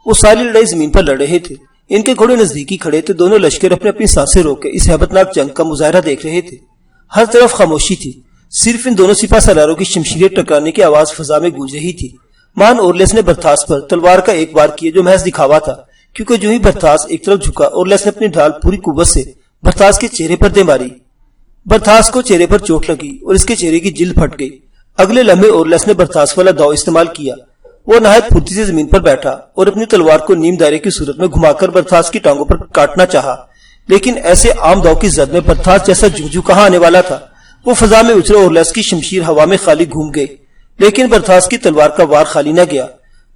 وہ ساری لڑائی زمین پر لڑ رہے تھے۔ ان کے گھوڑے نزدیکی کھڑے تھے۔ دونوں لشکر اپنے اپنی سانسیں روک کے اس ہیبتناک جنگ کا مظاہرہ دیکھ رہے تھے۔ ہر طرف خاموشی تھی، صرف ان دونوں سپہ سالاروں کی شمشیریں ٹکرانے کی آواز فضا میں گونج رہی تھی۔ مان اورلس نے برتھاس پر تلوار کا ایک وار کیا جو محض دکھاوا تھا، کیونکہ جو ہی برتھاس ایک طرف جھکا اورلس نے اپنی ڈھال پوری قوت سے برتھاس کے چہرے پر دے ماری۔ برتھاس کو چہرے پر چوٹ لگی اور اس کے چہرے کی جلد پھٹ گئی۔ اگلے لمحے اورلس نے برتھاس والا داؤ استعمال کیا۔ وہ نہایت پھرتی سے زمین پر بیٹھا اور اپنی تلوار کو نیم دائرے کی صورت میں گھما کر برتھاس کی ٹانگوں پر کاٹنا چاہا، لیکن ایسے عام داؤ کی زد میں برتھاس جیسا جنگجو کہاں آنے والا تھا۔ وہ فضا میں اچھلا، اورلس کی شمشیر ہوا میں خالی گھوم گئی، لیکن برتھاس کی تلوار کا وار خالی نہ گیا۔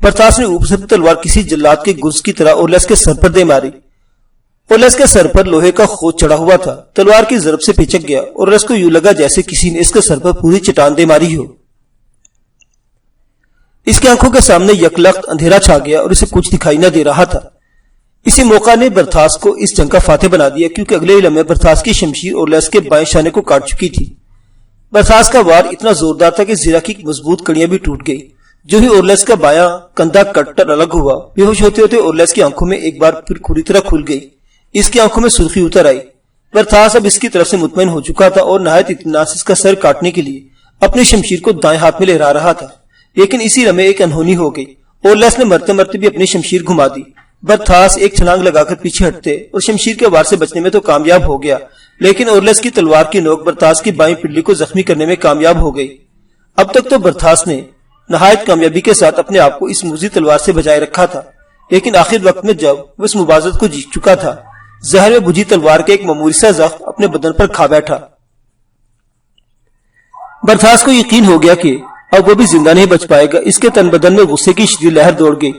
برتھاس نے اوپر سے تلوار کسی جلاد کے گرز کی طرح اورلس کے سر پر دے ماری۔ اورلس کے سر پر لوہے کا خوج چڑھا ہوا تھا۔ تلوار کی ضرب سے پچک گیا۔ اورلس کو یوں لگا جیسے کسی نے اس کے سر پر پوری چٹان دے ماری ہو۔ اس کی آنکھوں کے سامنے یکلخت اندھیرا چھا گیا اور اسے کچھ دکھائی نہ دے رہا تھا۔ اسی موقع نے برتھاس کو اس جنگ کا فاتح بنا دیا، کیونکہ اگلے ہی لمحے برتھاس کی شمشیر اورلس کے بائیں شانے کو کاٹ چکی تھی۔ برتھاس کا وار اتنا زوردار تھا کہ زرہ کی مضبوط کڑیاں بھی ٹوٹ گئی۔ جو ہی اورلس کا بایاں کندھا کٹ کر الگ ہوا، بے ہوش ہوتے ہوتے اورلس کی آنکھوں میں ایک بار پھر کھلی طرح کھل گئی۔ اس کی آنکھوں میں سرخی اتر آئی۔ برتھاس اب اس کی طرف سے مطمئن ہو چکا تھا اور نہایت اطمینان سے اس کا سر کاٹنے کے لیے اپنی شمشیر کو دائیں ہاتھ میں لہرا رہا تھا، لیکن اسی لمحے ایک انہونی ہو گئی۔ اورلس نے مرتے مرتے بھی اپنی شمشیر گھما دی۔ برتھاس ایک چھلانگ لگا کر پیچھے ہٹتے اور شمشیر کے وار سے بچنے میں تو کامیاب ہو گیا، لیکن اورلس کی تلوار کی نوک برتھاس کی بائیں پنڈلی کو زخمی کرنے میں کامیاب ہو گئی۔ اب تک تو برتھاس نے نہایت کامیابی کے ساتھ اپنے آپ کو اس موذی تلوار سے بچائے رکھا تھا، لیکن آخر وقت میں جب وہ اس مبارزت کو جیت چکا تھا، زہر میں بجھی تلوار کے ایک معمولی سا زخم اپنے بدن پر کھا بیٹھا۔ برتھاس کو یقین ہو گیا کہ اب وہ بھی زندہ نہیں بچ پائے گا۔ اس کے تن بدن میں غصے کی شدید لہر دوڑ گئی۔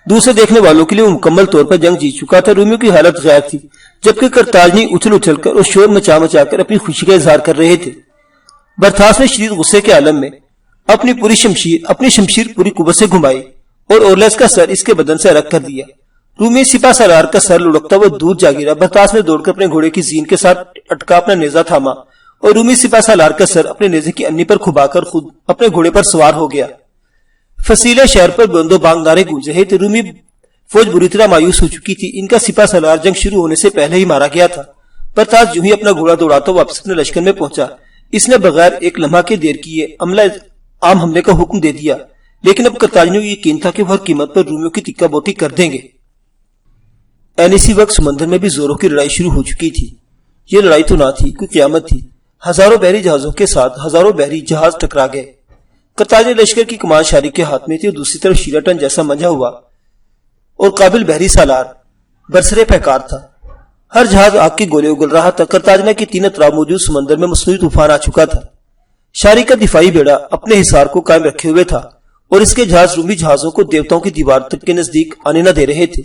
دوسرے دیکھنے والوں کے لیے وہ مکمل طور پر جنگ جیت چکا تھا۔ رومیوں کی حالت غیر تھی، جبکہ قرطاجنی اچھل اچھل کر اور شور مچا مچا کر اپنی خوشی کا اظہار کر رہے تھے۔ برتھاس نے شدید غصے کے عالم میں اپنی شمشیر پوری قوت سے گھمائی اور اورلس کا سر اس کے بدن سے الگ کر دیا۔ رومی سپاہ سالار کا سر لڑکتا وہ دور جا گرا۔ برتھاس نے دوڑ کر اپنے گھوڑے کی زین کے ساتھ اٹکا اپنا نیزہ تھاما اور رومی سپاہ سالار کا سر اپنے نیزے کی انی پر کھبا کر خود اپنے گھوڑے پر سوار ہو گیا۔ فسیلہ شہر پر بندو بانگ نعرے گونج رہے تھے۔ رومی فوج بری طرح مایوس ہو چکی تھی۔ ان کا سپاہ سالار جنگ شروع ہونے سے پہلے ہی مارا گیا تھا۔ برتھاس جو ہی اپنا گھوڑا دوڑاتا واپس اپنے لشکر میں پہنچا، اس نے بغیر ایک لمحہ کے دیر کیے عام حملے کا حکم دے دیا، لیکن اب قرطاجنیوں کو یقین تھا کہ وہ ہر قیمت پر رومیوں کی تکہ بوٹی کر دیں گے۔ اسی وقت سمندر میں بھی زوروں کی لڑائی شروع ہو چکی تھی۔ یہ لڑائی تو نہ تھی، کوئی قیامت تھی۔ ہزاروں بحری جہازوں کے ساتھ ہزاروں بحری جہاز ٹکرا گئے۔ قرطاجنی لشکر کی کمان شارک کے ہاتھ میں تھی اور دوسری طرف شیراٹن جیسا منجا ہوا اور قابل بحری سالار برسرے پیکار تھا۔ ہر جہاز آگ کے گولے اگل رہا تھا۔ قرطاجنہ کے تین اطراف موجود سمندر میں مصنوعی طوفان آ چکا تھا۔ شارک کا دفاعی بیڑا اپنے حصار کو قائم رکھے ہوئے تھا اور اس کے جہاز رومی جہازوں کو دیوتاؤں کی دیوار تک کے نزدیک آنے نہ دے رہے تھے۔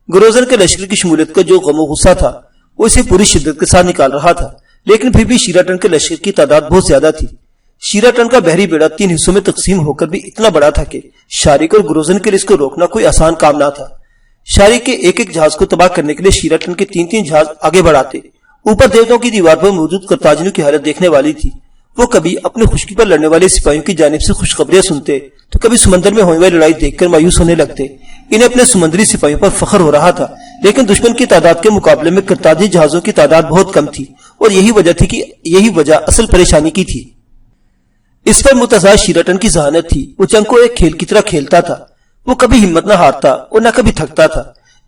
گروزن کے لشکر کی شمولیت کا جو غم و غصہ تھا وہ اسے پوری شدت کے ساتھ نکال رہا تھا، لیکن پھر بھی شیراٹن کے لشکر کی تعداد بہت زیادہ تھی۔ شیراٹن کا بحری بیڑا 3 حصوں میں تقسیم ہو کر بھی اتنا بڑا تھا کہ شارک اور گروزن کے لیے اس کو روکنا کوئی آسان کام نہ تھا۔ شارک کے ایک ایک جہاز کو تباہ کرنے کے لیے شیراٹن کے 3 جہاز آگے بڑھاتے۔ اوپر دیوتاؤں کی دیوار پر موجود قرطاجنیوں کی حالت دیکھنے والی تھی۔ وہ کبھی اپنے خشکی پر لڑنے والے سپاہیوں کی جانب سے خوشخبریاں سنتے تو کبھی سمندر میں ہونے والی لڑائی دیکھ کر مایوس ہونے لگتے۔ انہیں اپنے سمندری سپاہیوں پر فخر ہو رہا تھا، لیکن دشمن کی تعداد کے مقابلے میں قرطاجنی جہازوں کی تعداد بہت کم تھی اور یہی وجہ اصل پریشانی کی تھی۔ اس پر متضاد شیراٹن کی ذہانت تھی۔ وہ جنگ کو ایک کھیل کی طرح کھیلتا تھا۔ وہ کبھی ہمت نہ ہارتا اور نہ کبھی تھکتا تھا۔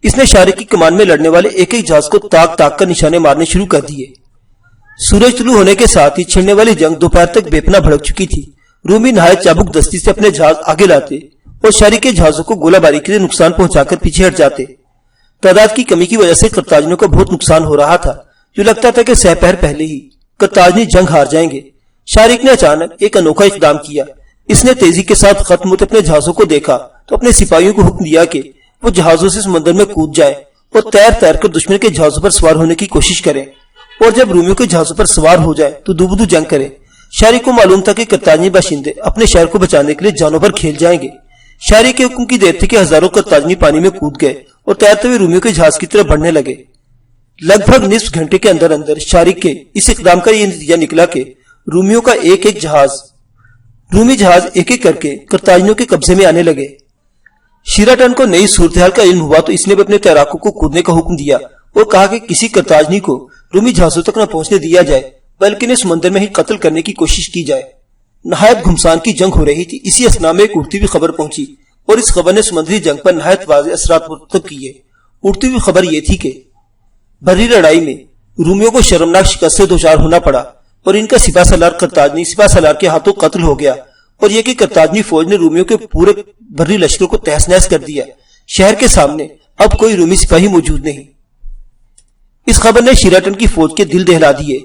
اس نے شارک کی کمان میں لڑنے والے ایک ایک جہاز کو تاک تاک کر نشانے مارنے شروع کر دیے۔ سورج طلوع ہونے کے ساتھ ہی چھڑنے والی جنگ دوپہر تک بے پناہ بھڑک چکی تھی۔ رومی نہایت چابک دستی سے اپنے جہاز آگے لاتے اور شارک کے جہازوں کو گولہ باری کے لیے نقصان پہنچا کر پیچھے ہٹ جاتے۔ تعداد کی کمی کی وجہ سے قرطاجنیوں کو بہت نقصان ہو رہا تھا، جو لگتا تھا کہ سہ پہر پہلے ہی قرطاجنی جنگ ہار جائیں گے۔ شارک نے اچانک ایک انوکھا اقدام کیا۔ اس نے تیزی کے ساتھ ختم ہوتے اپنے جہازوں کو دیکھا تو اپنے سپاہیوں کو حکم دیا کہ وہ جہازوں سے سمندر میں کود جائیں اور تیر تیر کر دشمن کے جہازوں پر سوار ہونے کی کوشش کریں، اور جب رومیوں کے جہازوں پر سوار ہو جائے تو دو بدو جنگ کریں۔ شارک کو معلوم تھا کہ قرطاجنی باشندے اپنے شہر کو بچانے کے لیے جانوں پر کھیل جائیں گے۔ شارک کے حکم کی دیر تھی کہ ہزاروں قرطاجنی پانی میں کود گئے اور تیرتے ہوئے رومیوں کے جہاز کی طرف بڑھنے لگے۔ لگ بھگ نصف گھنٹے کے اندر اندر شارک کے اس اقدام کا یہ نتیجہ نکلا کہ رومی جہاز ایک ایک کر کے قرطاجنیوں کے قبضے میں آنے لگے۔ شیراٹن کو نئی صورتحال کا علم ہوا تو اس نے بھی اپنے تیراکوں کو کودنے کا حکم دیا اور کہا کہ کسی قرطاجنی کو رومی جہازوں تک نہ پہنچنے دیا جائے، بلکہ انہیں سمندر میں ہی قتل کرنے کی کوشش کی جائے۔ نہایت گھمسان کی جنگ ہو رہی تھی۔ اسی اثنا میں ایک اڑتی ہوئی خبر پہنچی اور اس خبر نے سمندری جنگ پر نہایت واضح اثرات مرتب کیے۔ اڑتی ہوئی خبر یہ تھی کہ بھری لڑائی میں رومیوں کو شرمناک شکست سے دوچار ہونا پڑا اور ان کا سپاہ سالار قرطاجنی سپاہ سالار کے ہاتھوں قتل ہو گیا، اور یہ کہ قرطاجنی فوج نے رومیوں کے پورے بھری لشکر کو تہس نہس کر دیا۔ شہر کے سامنے اب کوئی رومی سپاہی موجود نہیں۔ اس خبر نے شیراٹن کی فوج کے دل دہلا دیے۔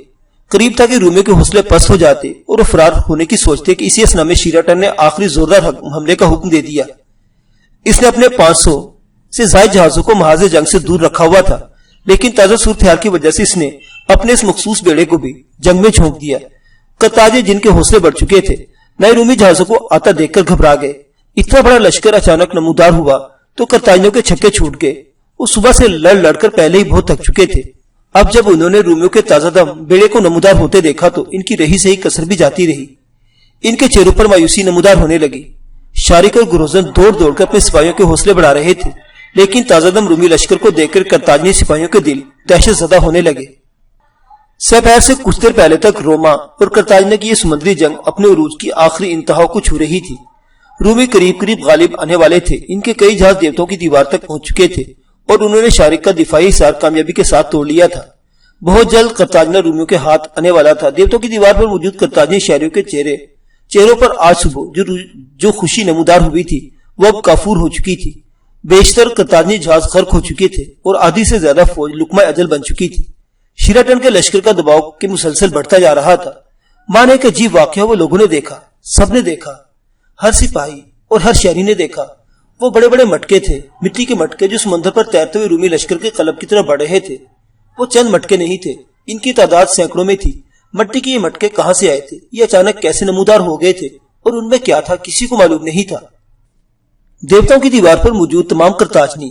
قریب تھا کہ رومیوں کے حوصلے پست ہو جاتے اور وہ فرار ہونے کی سوچتے کہ اسی اثنا میں شیراٹن نے آخری زوردار حملے کا حکم دے دیا۔ اس نے اپنے 500 سے زائد جہازوں کو محاذ جنگ سے دور رکھا ہوا تھا، لیکن تازہ صورتحال کی وجہ سے اس نے اپنے اس مخصوص بیڑے کو بھی جنگ میں جھونک دیا۔ قرطاجنی جن کے حوصلے بڑھ چکے تھے نئے رومی جہازوں کو آتا دیکھ کر گھبرا گئے۔ اتنا بڑا لشکر اچانک نمودار ہوا تو قرطاجنیوں کے چھکے چھوٹ گئے۔ وہ صبح سے لڑ لڑ کر پہلے ہی بہت تھک چکے تھے۔ اب جب انہوں نے رومیوں کے تازہ دم بیڑے کو نمودار ہوتے دیکھا تو ان کی رہی سے ہی کسر بھی جاتی رہی۔ ان کے چہروں پر مایوسی نمودار ہونے لگی۔ شارک اور گروزن دوڑ دوڑ کر اپنے سپاہیوں کے حوصلے بڑھا رہے تھے، لیکن تازہ دم رومی لشکر کو دیکھ کر قرطاجنی سپاہیوں کے دل دہشت زدہ ہونے لگے۔ سپہر سے کچھ دیر پہلے تک روما اور قرطاجنہ کی یہ سمندری جنگ اپنے عروج کی آخری انتہا کو چھو رہی تھی۔ رومی قریب قریب غالب آنے والے تھے۔ ان کے کئی جہاز دیوتوں کی دیوار تک پہنچ چکے تھے اور انہوں نے شارک کا دفاعی حصار کامیابی کے ساتھ توڑ لیا تھا۔ بہت جلد قرطاجنہ رومیوں کے ہاتھ آنے والا تھا۔ دیوتوں کی دیوار پر موجود قرطاجنی شہریوں کے چہرے چہروں پر آج صبح جو خوشی نمودار ہوئی تھی وہ اب کافور ہو چکی تھی۔ بیشتر قرطاجنی جہاز غرق ہو چکے تھے اور آدھی سے زیادہ فوج لقمہ اجل بن چکی تھی۔ شیراٹن کے لشکر کا دباؤ کے مسلسل بڑھتا جا رہا تھا۔ مانے ایک عجیب واقعہ وہ لوگوں نے دیکھا، سب نے دیکھا، ہر سپاہی اور ہر شہری نے دیکھا۔ وہ بڑے بڑے مٹکے تھے، مٹی کے مٹکے جو سمندر پر تیرتے ہوئے رومی لشکر کے قلب کی طرف بڑھ رہے تھے۔ وہ چند مٹکے نہیں تھے، ان کی تعداد سینکڑوں میں تھی۔ مٹی کے یہ مٹکے کہاں سے آئے تھے، یہ اچانک کیسے نمودار ہو گئے تھے اور ان میں کیا تھا کسی کو معلوم نہیں تھا۔ دیوتاؤں کی دیوار پر موجود تمام قرطاجنی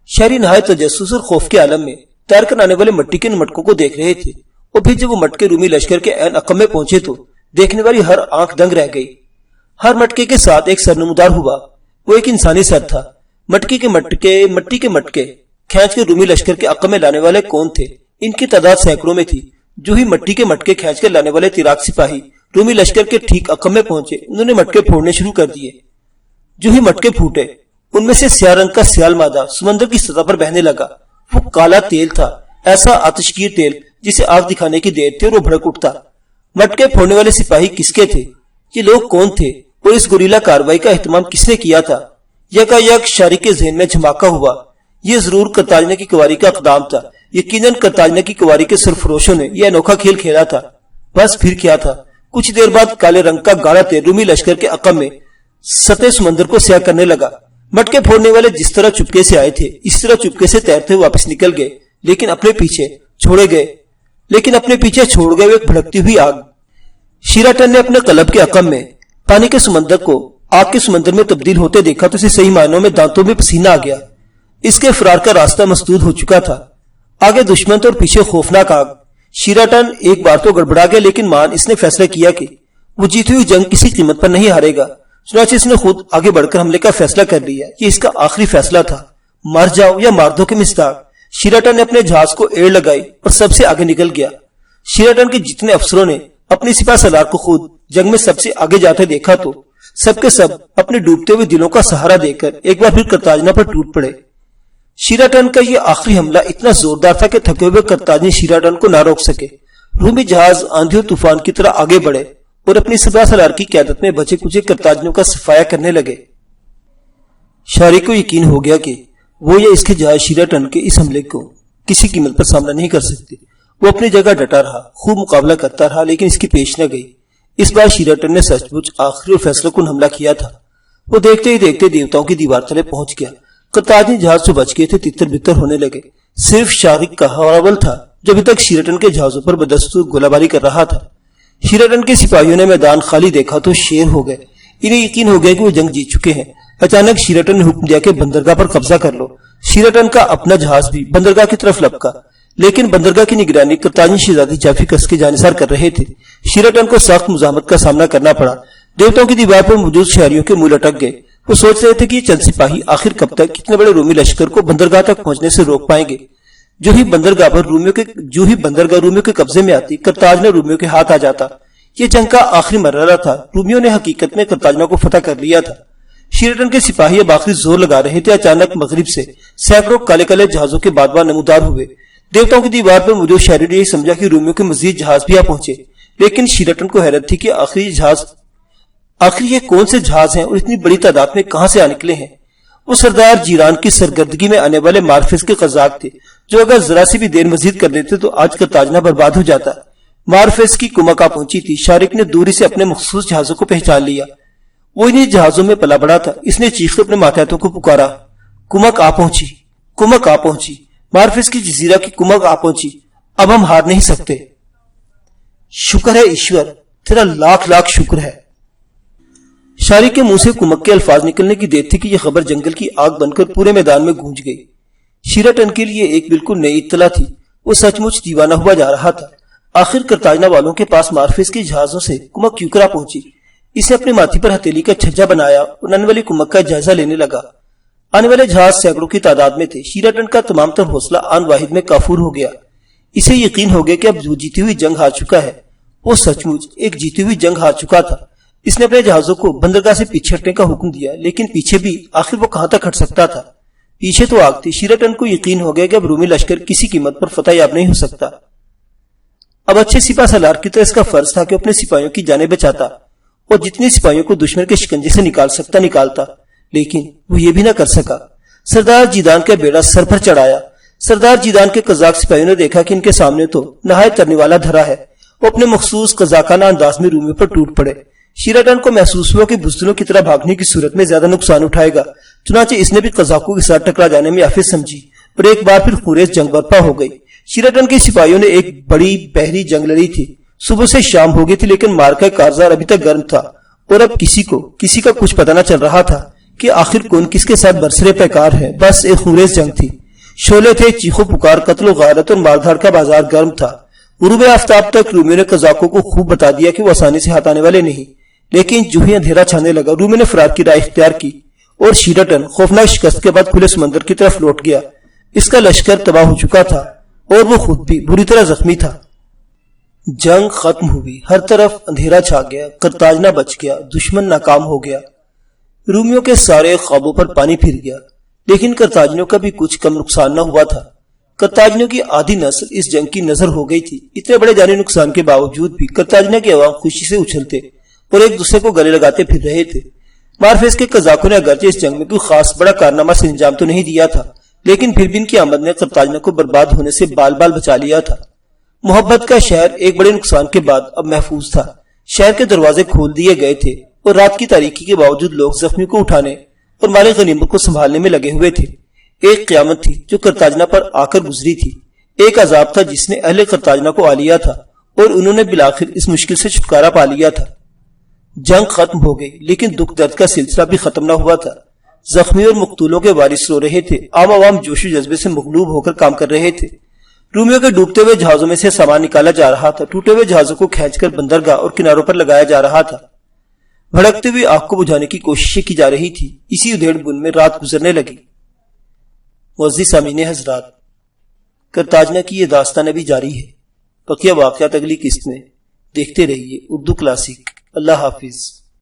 شہری نہایت تجسس اور خوف کے عالم میں تیر کر آنے والے مٹی کے ان مٹکوں کو دیکھ رہے تھے، اور پھر جب وہ مٹکے رومی لشکر کے عین عقب میں پہنچے تو دیکھنے والی ہر آنکھ دنگ رہ گئی۔ ہر مٹکے کے ساتھ ایک سر نمودار ہوا، وہ ایک انسانی سر تھا۔ مٹی کے مٹکے کھینچ کے رومی لشکر کے عقب میں لانے والے کون تھے؟ ان کی تعداد سینکڑوں میں تھی۔ جو ہی مٹی کے مٹکے کھینچ کر لانے والے تیراک سپاہی رومی لشکر کے ٹھیک عقب میں پہنچے، انہوں نے مٹکے پھوڑنے شروع کر دیے۔ جو ہی مٹکے پھوٹے، ان میں سے سیاہ رنگ کا سیال مادہ سمندر کی سطح پر بہنے لگا۔ وہ کالا تیل تھا، ایسا آتشگیر تیل جسے آگ دکھانے کی دیر تھی، اور وہ بھڑک اٹھتا۔ مٹکے پھوڑنے والے سپاہی کس کے تھے؟ یہ لوگ کون تھے اور اس گوریلا کارروائی کا اہتمام کس نے کیا تھا؟ یکا یک شاری کے ذہن میں جھماکا ہوا۔ یہ ضرور قرطاجنہ کی کواری کا اقدام تھا۔ یقیناً قرطاجنہ کی کواری کے سرفروشوں نے یہ انوکھا کھیل کھیلا تھا۔ بس پھر کیا تھا؟ کچھ دیر بعد کالے رنگ کا گاڑا تیل رومی لشکر کے عقب میں سطح سمندر کو سیاہ کرنے لگا۔ مٹکے پھوڑنے والے جس طرح چپکے سے آئے تھے، اس طرح چپکے سے تیرتے واپس نکل گئے، لیکن اپنے پیچھے چھوڑ گئے وہ ایک بھڑکتی ہوئی آگ۔ شیراٹن نے اپنے قلب کے عقب میں پانی کے سمندر کو آگ کے سمندر میں تبدیل ہوتے دیکھا تو اسے صحیح معنوں میں دانتوں میں پسینہ آ گیا۔ اس کے فرار کا راستہ مسدود ہو چکا تھا۔ آگے دشمن اور پیچھے خوفناک آگ۔ شیراٹن ایک بار تو گڑبڑا گیا، لیکن اس نے فیصلہ کیا کہ وہ جیتی ہوئی جنگ کسی قیمت پر نہیں ہارے گا۔ چنانچہ اس نے خود آگے بڑھ کر حملے کا فیصلہ کر لیا۔ یہ اس کا آخری فیصلہ تھا۔ مر جاؤ یا مار دو کے مصداق، شیراٹن نے اپنے جہاز کو ایڑ لگائی اور سب سے آگے نکل گیا۔ شیراٹن کے جتنے افسروں نے اپنی سپاہ سالار کو خود جنگ میں سب سے آگے جاتے دیکھا تو سب کے سب اپنے ڈوبتے ہوئے دلوں کا سہارا دے کر ایک بار پھر قرطاجنہ پر ٹوٹ پڑے۔ شیراٹن کا یہ آخری حملہ اتنا زوردار تھا کہ تھکے ہوئے قرطاجنی شیراٹن کو نہ روک سکے۔ رومی جہاز آندھی اور طوفان کی طرح آگے بڑھے اور اپنی سپاہ سالار کی قیادت میں بچے کچے قرطاجنیوں کا صفایا کرنے لگے۔ شاری کو یقین ہو گیا کہ وہ یا اس کے جہاز شیراٹن کے اس حملے کو کسی قیمت پر سامنا نہیں کر سکتے۔ وہ اپنی جگہ ڈٹا رہا، خوب مقابلہ کرتا رہا، لیکن اس کی پیش نہ گئی۔ اس بار شیراٹن نے سچ مچ آخری اور فیصلہ کن حملہ کیا تھا۔ وہ دیکھتے ہی دیکھتے دیوتاؤں کی دیوار تلے پہنچ گیا۔ قرطاجنی جہاز جو بچ گئے تھے تتر بتر ہونے لگے۔ صرف شارک کا ہراول تھا جو ابھی تک شیراٹن کے جہازوں پر بدستور گولہ باری کر رہا تھا۔ شیراٹن کے سپاہیوں نے میدان خالی دیکھا تو شیر ہو گئے۔ انہیں یقین ہو گیا کہ وہ جنگ جیت چکے ہیں۔ اچانک شیراٹن نے حکم دیا کہ بندرگاہ پر قبضہ کر لو۔ شیراٹن کا اپنا جہاز بھی بندرگاہ کی طرف لپکا، لیکن بندرگاہ کی نگرانی قرطاجنی شہزادی جافیکس کے جانثار کر رہے تھے۔ شیراٹن کو سخت مزاحمت کا سامنا کرنا پڑا۔ دیوتاؤں کی دیوار پر موجود شہریوں کے منہ لٹک گئے۔ وہ سوچ رہے تھے کہ یہ چند سپاہی آخر کب تک کتنے بڑے رومی لشکر کو بندرگاہ تک پہنچنے سے روک پائیں گے۔ جو ہی بندرگاہ رومیوں کے قبضے میں آتی، قرطاجنہ رومیوں کے ہاتھ آ جاتا۔ یہ جنگ کا آخری مرحلہ تھا۔ رومیوں نے حقیقت میں قرطاجنہ کو فتح کر لیا تھا۔ شیراٹن کے سپاہی اب آخری زور لگا رہے تھے۔ اچانک مغرب سے سینکڑوں کالے کالے جہازوں کے بادبان نمودار ہوئے۔ دیوتاؤں کی دیوار پر موجود شہری نے یہ سمجھا کہ رومیوں کے مزید جہاز بھی آ پہنچے، لیکن شیراٹن کو حیرت تھی کہ آخری یہ کون سے جہاز ہیں اور اتنی بڑی تعداد میں کہاں سے آ نکلے ہیں۔ وہ سردار جیران کی سرگردگی میں آنے والے مارفس کے قزاق تھے، جو اگر ذرا سی بھی دیر مزید کر دیتے تو آج قرطاجنہ برباد ہو جاتا۔ مارفس کی کمک آ پہنچی تھی۔ شارک نے دوری سے اپنے مخصوص جہازوں کو پہچان لیا۔ وہ انہیں جہازوں میں پلا بڑا تھا۔ اس نے چیختے اپنے ماتحتوں کو پکارا، کمک آ پہنچی، کمک آ پہنچی، مارفس کی جزیرہ کی کمک آ پہنچی، اب ہم ہار نہیں سکتے۔ شکر ہے ایشور، تیرا لاکھ لاکھ شکر ہے۔ شاری کے منہ سے کمک کے الفاظ نکلنے کی دیر تھی کہ یہ خبر جنگل کی آگ بن کر پورے میدان میں گونج گئی۔ شیراٹن کے لیے ایک بالکل نئی اطلاع تھی۔ وہ سچ مچ دیوانہ ہوا جا رہا تھا۔ آخر قرطاجنہ والوں کے پاس مارفس کے جہازوں سے کمک کیوں کرا پہنچی؟ اسے اپنے ماتھی پر ہتھیلی کا چھجا بنایا اور آنے والی کمک کا جائزہ لینے لگا۔ آنے والے جہاز سینکڑوں کی تعداد میں تھے۔ شیراٹن کا تمام تر حوصلہ آن واحد میں کافور ہو گیا۔ اسے یقین ہو گیا کہ اب جو جیتی ہوئی جنگ ہار چکا ہے، وہ سچ مچ ایک جیتی ہوئی جنگ ہار چکا تھا۔ اس نے اپنے جہازوں کو بندرگاہ سے پیچھے ہٹنے کا حکم دیا، لیکن پیچھے بھی آخر وہ کہاں تک ہٹ سکتا تھا؟ پیچھے تو آگ تھی۔ شیراٹن کو یقین ہو گیا کہ اب رومی لشکر کسی قیمت پر فتح یاب نہیں ہو سکتا۔ اب اچھے سپاہ سالار کی طرح اس کا فرض تھا کہ اپنے سپاہیوں کی جانیں بچاتا اور جتنے سپاہیوں کو دشمن کے شکنجے سے نکال سکتا نکالتا، لیکن وہ یہ بھی نہ کر سکا۔ سردار جیدان کا بیڑا سر پر چڑھایا۔ سردار جیدان کے قزاق سپاہیوں نے دیکھا کہ ان کے سامنے تو نہایت کرنے والا دھرا ہے۔ وہ اپنے مخصوص قزاقانہ انداز میں رومیوں پر ٹوٹ پڑے۔ شیراٹن کو محسوس ہوا کہ بزدلوں کی طرح بھاگنے کی صورت میں زیادہ نقصان اٹھائے گا، چنانچہ اس نے بھی قزاقوں کے ساتھ ٹکرا جانے میں یافع سمجھی اور ایک بار پھر خونریز جنگ برپا ہو گئی۔ شیراٹن کے سپاہیوں نے ایک بڑی بحری جنگ لڑی تھی۔ صبح سے شام ہو گئی تھی، لیکن مارکا کارزار ابھی تک گرم تھا اور اب کسی کا کچھ پتہ نہ چل رہا تھا کہ آخر کون کس کے ساتھ برسرے پیکار ہے۔ بس ایک خونریز جنگ تھی، شعلے تھے، چیخو پکار، قتل و غارت اور ماردھاڑ کا بازار گرم تھا۔ غروب آفتاب تک رومیوں نے قزاقوں کو خوب بتا دیا کہ وہ آسانی سے ہاتھ آنے والے نہیں، لیکن جو ہی اندھیرا چھانے لگا رومیوں نے فرار کی راہ اختیار کی اور شیراٹن خوفناک شکست کے بعد کھلے سمندر کی طرف لوٹ گیا۔ اس کا لشکر تباہ ہو چکا تھا اور وہ خود بھی بری طرح زخمی تھا۔ جنگ ختم ہوئی، ہر طرف اندھیرا چھا گیا، قرطاجنہ بچ گیا، دشمن ناکام ہو گیا۔ رومیوں کے سارے خوابوں پر پانی پھر گیا، لیکن قرطاجنیوں کا بھی کچھ کم نقصان نہ ہوا تھا۔ قرطاجنیوں کی آدھی نسل اس جنگ کی نظر ہو گئی تھی۔ اتنے بڑے جانی نقصان کے باوجود بھی قرطاجنہ کے عوام خوشی سے اچھلتے اور ایک دوسرے کو گلے لگاتے پھر رہے تھے۔ مارفیس کے قزاقوں نے اگرچہ اس جنگ میں کوئی خاص بڑا کارنامہ سے انجام تو نہیں دیا تھا، لیکن پھر بھی ان کی آمد نے قرطاجنہ کو برباد ہونے سے بال بال بچا لیا تھا۔ محبت کا شہر ایک بڑے نقصان کے بعد اب محفوظ تھا۔ شہر کے دروازے کھول دیے گئے تھے اور رات کی تاریکی کے باوجود لوگ زخمی کو اٹھانے اور مال غنیمت کو سنبھالنے میں لگے ہوئے تھے۔ ایک قیامت تھی جو قرطاجنہ پر آ کر گزری تھی، ایک عذاب تھا جس نے اہل قرطاجنہ کو آ لیا تھا اور انہوں نے بالآخر اس مشکل سے چھٹکارا پا لیا تھا۔ جنگ ختم ہو گئی، لیکن دکھ درد کا سلسلہ بھی ختم نہ ہوا تھا۔ زخمی اور مقتولوں کے وارث رو رہے تھے، عام عوام جوش و جذبے سے مغلوب ہو کر کام کر رہے تھے۔ رومیوں کے ڈوبتے ہوئے جہازوں میں سے سامان نکالا جا رہا تھا، ٹوٹے ہوئے جہازوں کو کھینچ کر بندرگاہ اور کناروں پر لگایا جا رہا تھا۔ بھڑکتے ہوئے آگ کو بجھانے کی کوششیں کی جا رہی تھی۔ اسی ادھیڑ بن میں رات گزرنے لگی۔ معزز سامعین حضرات، قرطاجنہ کی یہ داستان ابھی جاری ہے۔ بقیہ واقعات اگلی قسط میں دیکھتے رہیے اردو کلاسک۔ اللہ حافظ۔